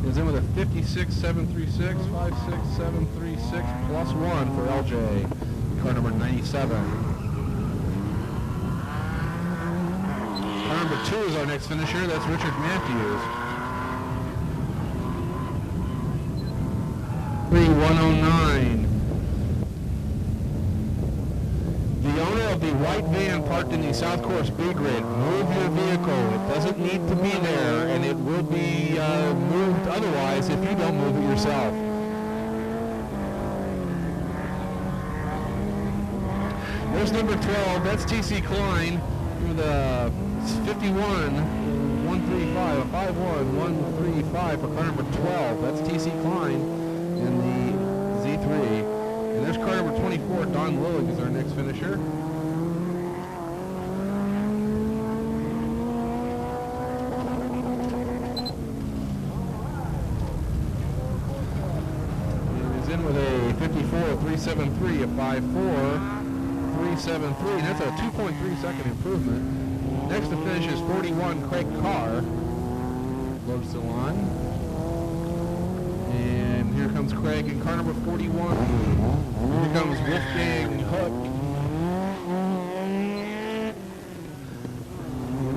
He's in with a 56.736, 56.736 plus 1 for LJ. Car number 97. Car number 2 is our next finisher. That's Richard Matthews. 3.109. The owner of the white van parked in the South Course B grid, move your vehicle. It doesn't need to be there, and it will be moved otherwise if you don't move it yourself. There's number 12. That's T.C. Klein with a 51.135, a 51.135 for car number 12. That's T.C. Klein in the Z3. And there's car number 24, Don Lillig is our next finisher. And he's in with a 54.373, a 54.373, and that's a 2.3 second improvement. Next to finish is 41, Craig Carr. Loads still on. And here comes Craig in car number 41. Here comes Wolfgang Hook.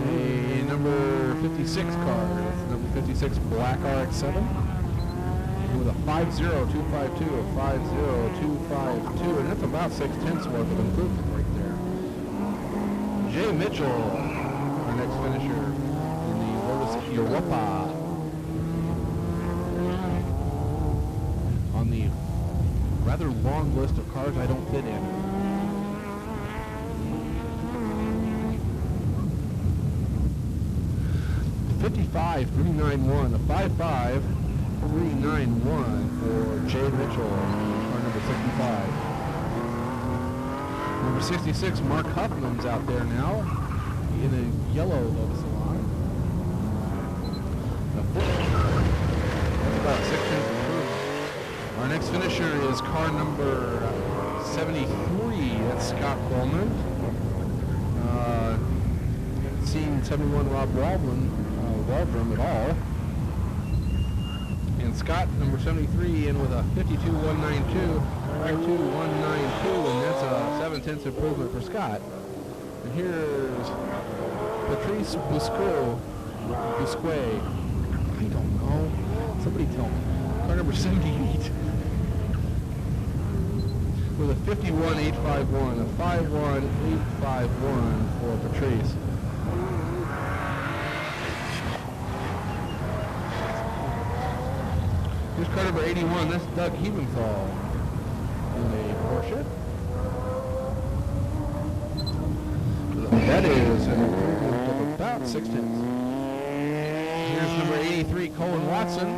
And number 56 car. That's number 56 Black RX-7. With a 5.0252, a 5.0252, and that's about 6/10 worth of improvement right there. Jay Mitchell, our next finisher in the Lotus Europa. On the rather long list of cars I don't fit in. $55,391, a 55,391 for Jay Mitchell, car number 65. Number 66, Mark Huffman's out there now in a yellow Lotus Elan. That's about 6/10 improvement. Our next finisher is car number 73. That's Scott Coleman. Seen 71 Rob Waldron at all. And Scott, number 73, in with a 52.192, 52.192, and that's a 7/10 improvement for Scott. And here's Patrice Busquet. I don't know. Somebody tell me. Car number 78. With a 51.851. A 51.851 for Patrice. Here's car number 81. That's Doug Hebenthal in a Porsche. That is an improvement of about 6 tenths. Here's number 83, Colin Watson.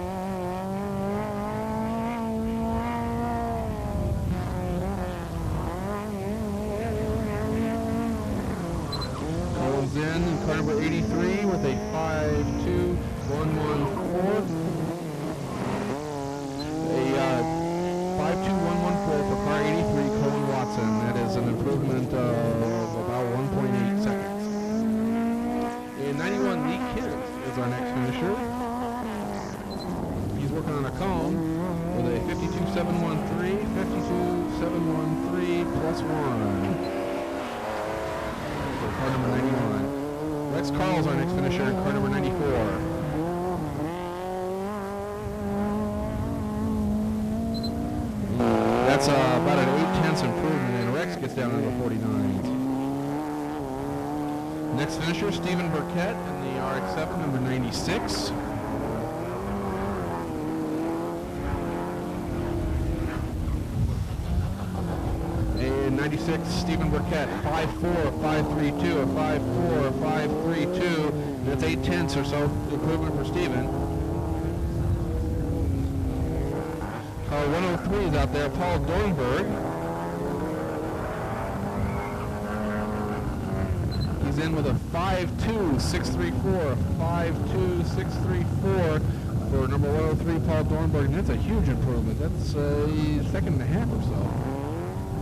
Colin's in car number 83 with a 5.2114. A 5.2114 for car 83, Colin Watson. That is an improvement of about 1.8 seconds. And 91, Lee Kidd is our next finisher. He's working on a cone with a 52.713, 52.713 plus 1 for car number 91. Rex Carl is our next finisher in car number 94. That's about an 8 tenths improvement, and Rex gets down into the 49s. Next finisher, Stephen Burkett in the RX-7, number 96. And 96, Stephen Burkett, 5.4.532, a 5.4.532. That's 8 tenths or so improvement for Stephen. Car 103 is out there, Paul Dornberg. He's in with a 5.2634, 5.2634 for number 103, Paul Dornberg, and that's a huge improvement. That's a second and a half or so.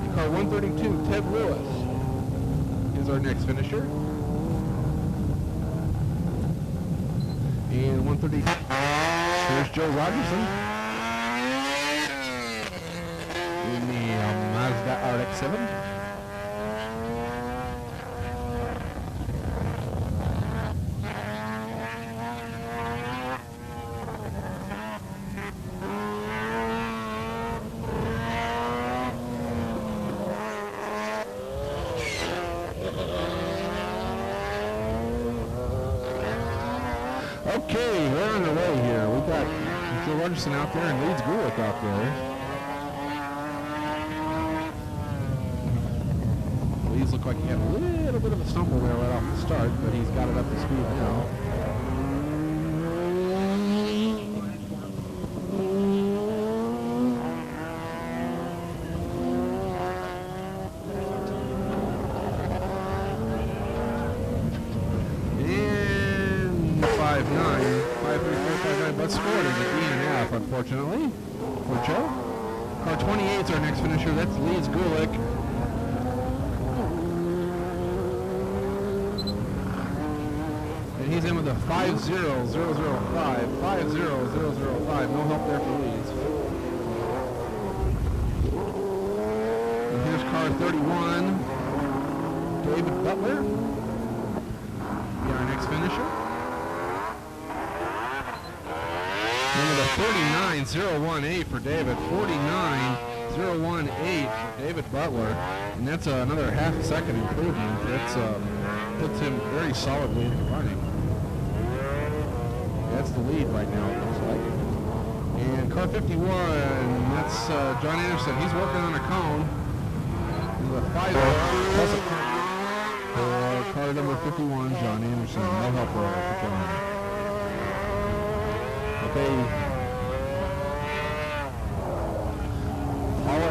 In car 132, Ted Lewis is our next finisher. And 130, here's Joe Rogerson in the Mazda RX-7. Okay, we're on the way here. We've got Joe Rogerson out there and Leeds Gulick out there. Leeds looked like he had a little bit of a stumble there right off the start, but he's got it up to speed now. But scored in the D and F, unfortunately, for Joe. Car 28 is our next finisher. That's Leeds Gulick. And he's in with a 5.0005, 5.0005. No help there for Leeds. And here's car 31, David Butler. Be our next finisher. Number 49.018 for David, 49.018 for David Butler, and that's another half a second improvement. That's puts him very solidly in the running. That's the lead right now, it looks like. And car 51, that's John Anderson. He's working on a cone. He's a 5 plus a for car number 51, John Anderson. No help there for John. Okay. Paula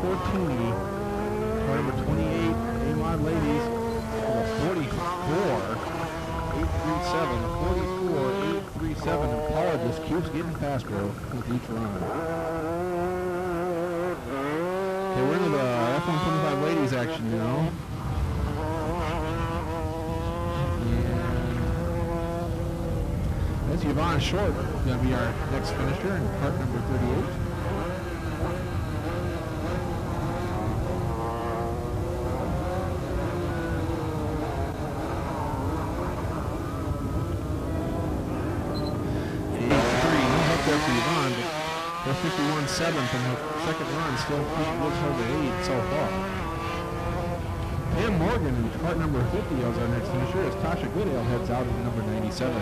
Fortini, car number 28, A-Mod Ladies, with a 44.837, and Paula just keeps getting faster with each run. Okay, we're into the F125 Ladies action now. That's Yvonne Short, going to be our next finisher in part number 38. steps to Yvonne, but her 51.7 from her second run still gives her the lead so far. Pam Morgan in cart number 50 is our next finisher as Tasha Goodale heads out at number 97.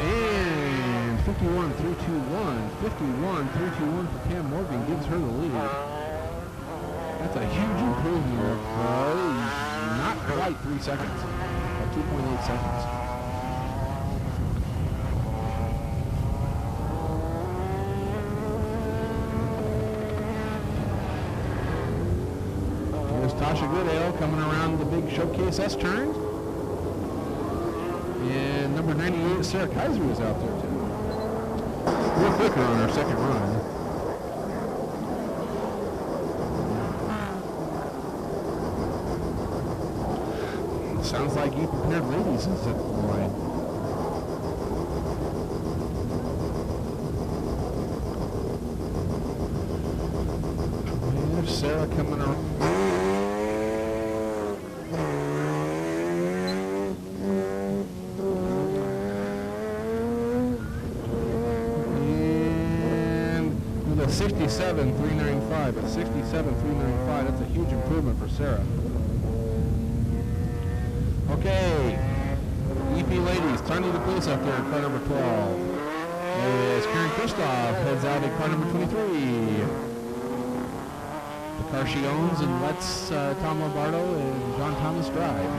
And 51.321. 51.321 for Pam Morgan gives her the lead. That's a huge improvement of not quite 3 seconds, 2.8 seconds. Here's Tasha Goodale coming around the big Showcase S turn. And number 98, Sarah Kaiser is out there too. Real quicker on her second run. Sounds like you prepared ladies is at the line. There's Sarah coming around. And with a 67.395, a 67.395, that's a huge improvement for Sarah. Okay, EP ladies, Tanya DePluce up there in car number 12. As Karen Kristoff heads out in car number 23. The car she owns and lets Tom Lombardo and John Thomas drive.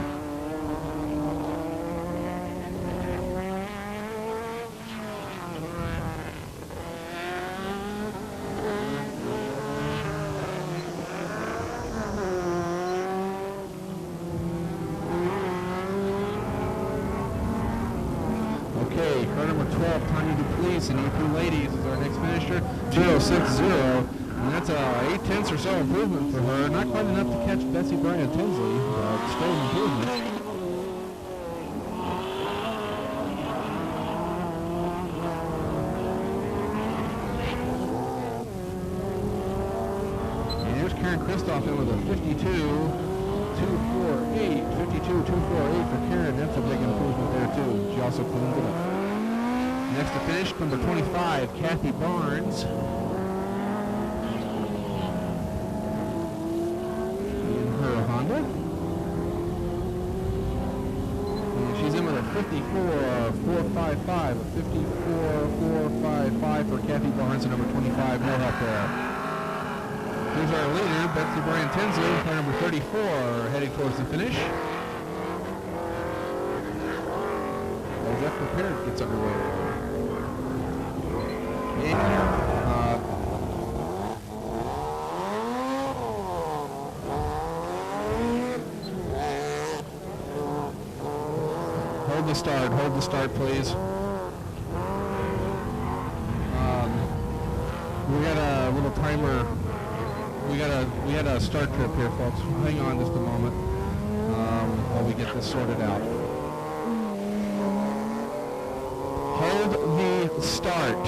Okay, car number 12, Tanya DePluce and EP ladies is our next finisher, 2:06.0. And that's a 8/10 or so improvement for her. Not quite enough to catch Betsy Bryan Tinsley, but still an improvement. And here's Karen Kristoff in with a 52.248. 52.248 for Karen. That's a big improvement there too. She also cleaned it up. Next to finish, number 25, Kathy Barnes. She's in with a 54.455, a 54.455 for Kathy Barnes and number 25, more help there. Here's our leader, Betsy Bryan Tinsley, car number 34, heading towards the finish. As that prepared gets underway. Hold the start, please. We got a little timer. We got a start trip here, folks. Hang on just a moment while we get this sorted out. Hold the start.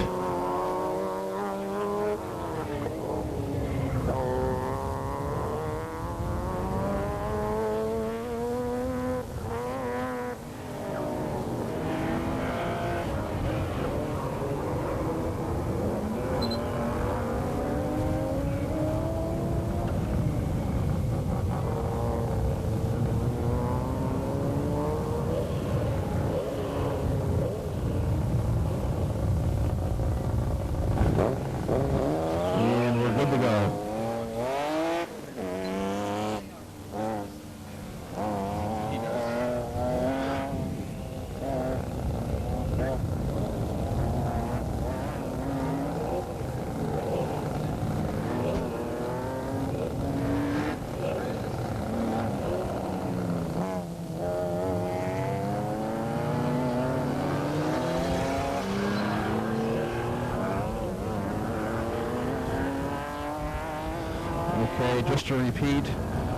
Okay, just to repeat,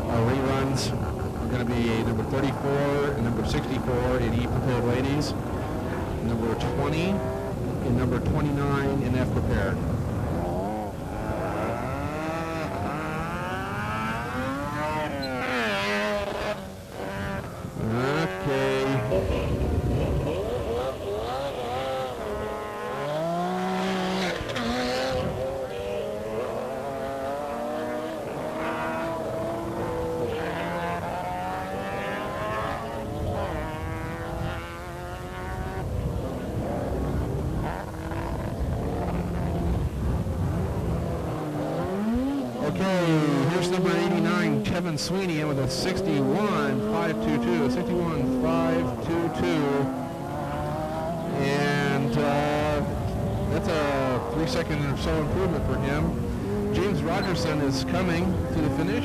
our reruns are going to be number 34 and number 64 in E Prepared Ladies, number 20 and number 29 in F Prepared. Okay, here's number 89, Kevin Sweeney, in with a 61.522. 61.522. And that's a 3-second or so improvement for him. James Rogerson is coming to the finish.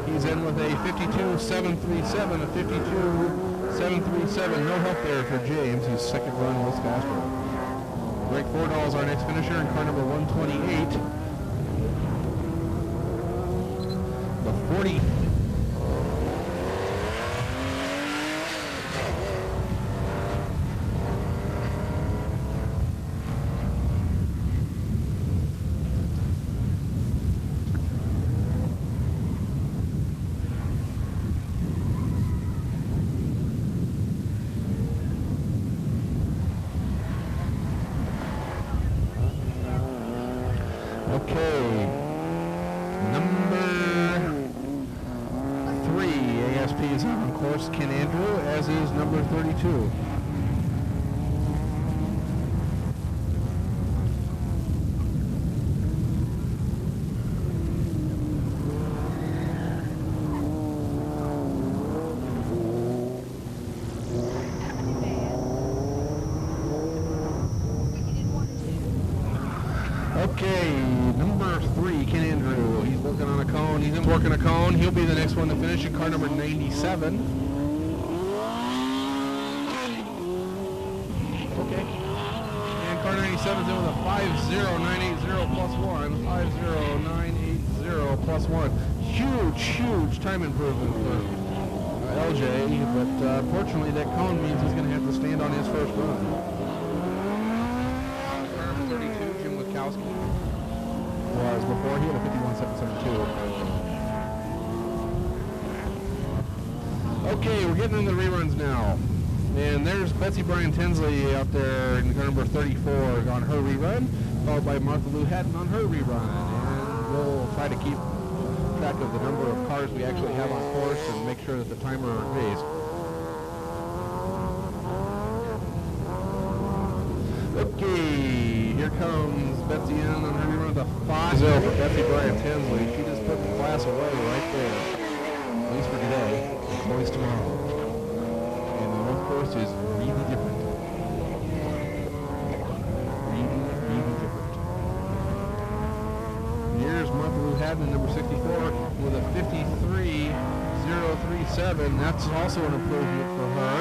He's in with a 52.737, a 52.737. No help there for James. His second run was faster. Greg Fordahl is our next finisher in car number 128. The 40. Okay, number 3 ASP is on course, Ken Andrew, as is number 32. Okay, number 3, Ken Andrew. He's working on a cone. He's working a cone. He'll be the next one to finish in car number 97. Okay. And car 97 is in with a 50980 plus 1. 50980 plus 1. Huge time improvement for LJ, but unfortunately that cone means he's going to have to stand on his first run. Was before he had a 51.772. Okay, we're getting into the reruns now. And there's Betsy Bryan Tinsley out there in car number 34 on her rerun, followed by Martha Lou Hatton on her rerun. And we'll try to keep track of the number of cars we actually have on course and make sure that the timer agrees. Okay, here comes Betsy in on her rerun with a 5-0 for Betsy Bryan Tinsley. She just put the class away right there. At least for today. Always tomorrow. And the North Course is really different. Really different. Here's Martha Lou Hadden, number 64, with a 53.037. That's also an improvement for her.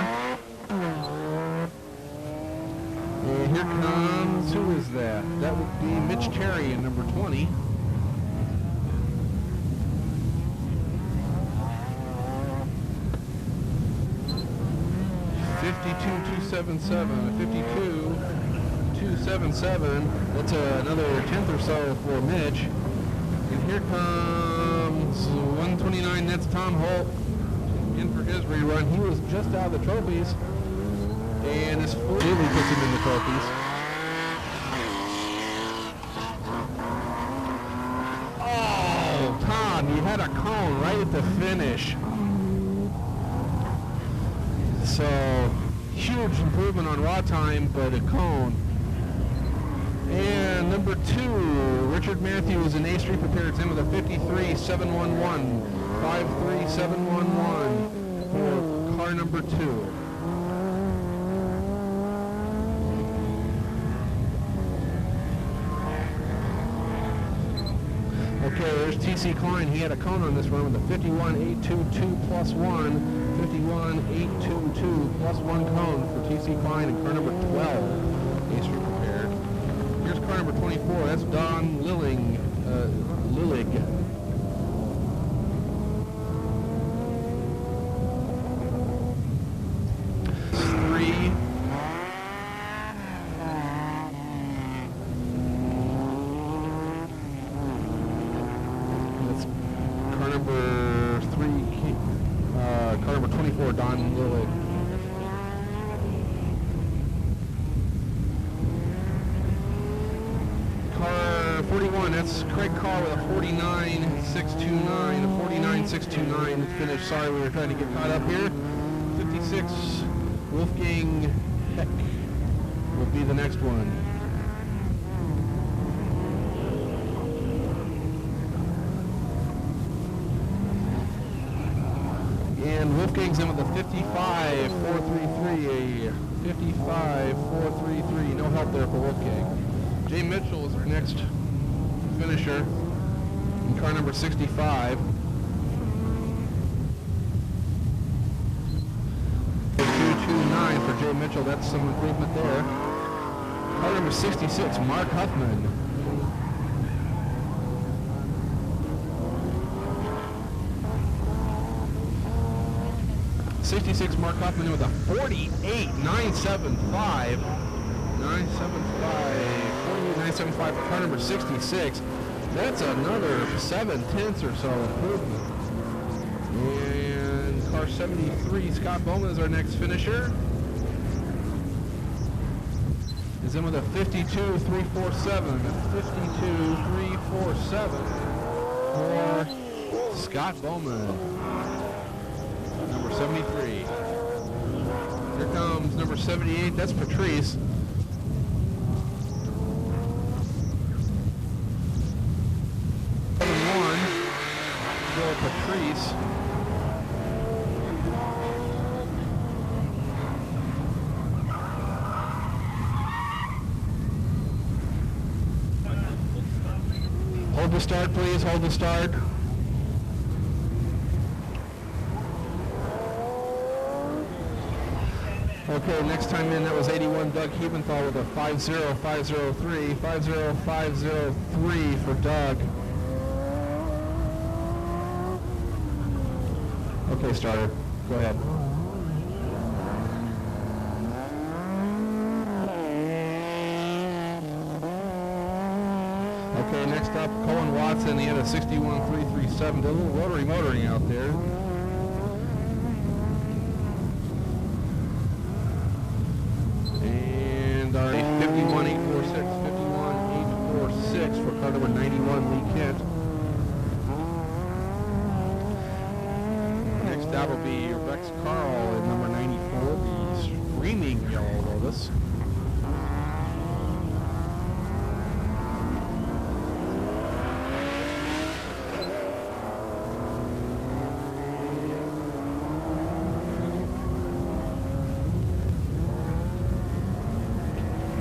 And here comes, who is that? That would be Mitch Terry in number 20. $52.277, 52.277. That's another tenth or so for Mitch. And here comes 129. That's Tom Holt in for his rerun. He was just out of the trophies, and his foot really puts him in the trophies. Oh, Tom, you had a cone right at the finish. So, huge improvement on raw time, but a cone. And number 2, Richard Matthews in A Street Prepared's in with a 53.711. 53.711 for car number 2. Okay, there's T.C. Klein. He had a cone on this run with a 51.822 plus 1. 51.822 plus 1 cone for T.C. Klein in car number 12. A Street Prepared. Here's car number 24. That's Don Lillig. 3. That's car number 3. Car number 24, Don Lillig. Car 41, that's Craig Carr with a 49.629. A 49.629 finish. Sorry, we were trying to get caught up here. 56, Wolfgang Heck will be the next one. And Wolfgang's in with a 55.433. 55.433. No help there for Wolfgang. Jay Mitchell is our next finisher in car number 65. 229 for Jay Mitchell. That's some improvement there. Car number 66, Mark Huffman. 66 Mark Huffman with a 48.975. 48.975 for car number 66. That's another 7/10 or so improvement. And car 73, Scott Bowman is our next finisher. Is in with a 52.347. 52.347 for Scott Bowman. Number 73. Here comes number 78. That's Patrice. Patrice. Hold the start, please. Hold the start. Okay, next time in, that was 81 Doug Hebenthal with a 50.503. 50.503 for Doug. Okay, starter. Go ahead. Okay, next up, Colin Watson. He had a 61.337. Did a little rotary motoring out there. And our 51.846. 51.846 for car number 91, Lee Kent. That will be Rex Carl at number 94, the screaming yellow Lotus.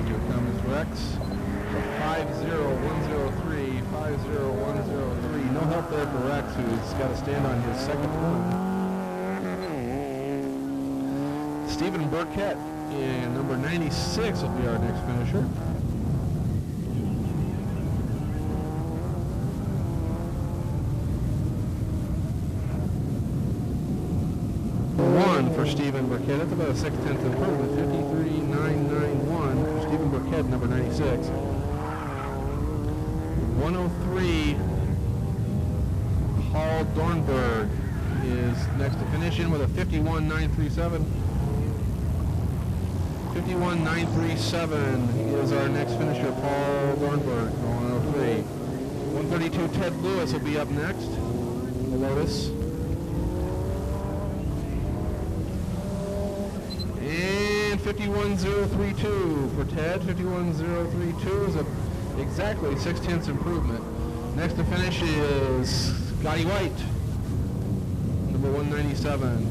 Here comes Rex. 50103, 50103. No help there for Rex, who's got to stand on his second one. Stephen Burkett in number 96 will be our next finisher. One for Stephen Burkett. That's about a 6/10 improvement. 53.991 for Stephen Burkett, number 96. 103, Paul Dornberg is next to finish in with a 51.937. 51.937 is our next finisher, Paul Dornberg, 103. 132, Ted Lewis will be up next, the Lotus. And 51.032 for Ted. 51.032 is exactly 6/10 improvement. Next to finish is Scotty White, number 197.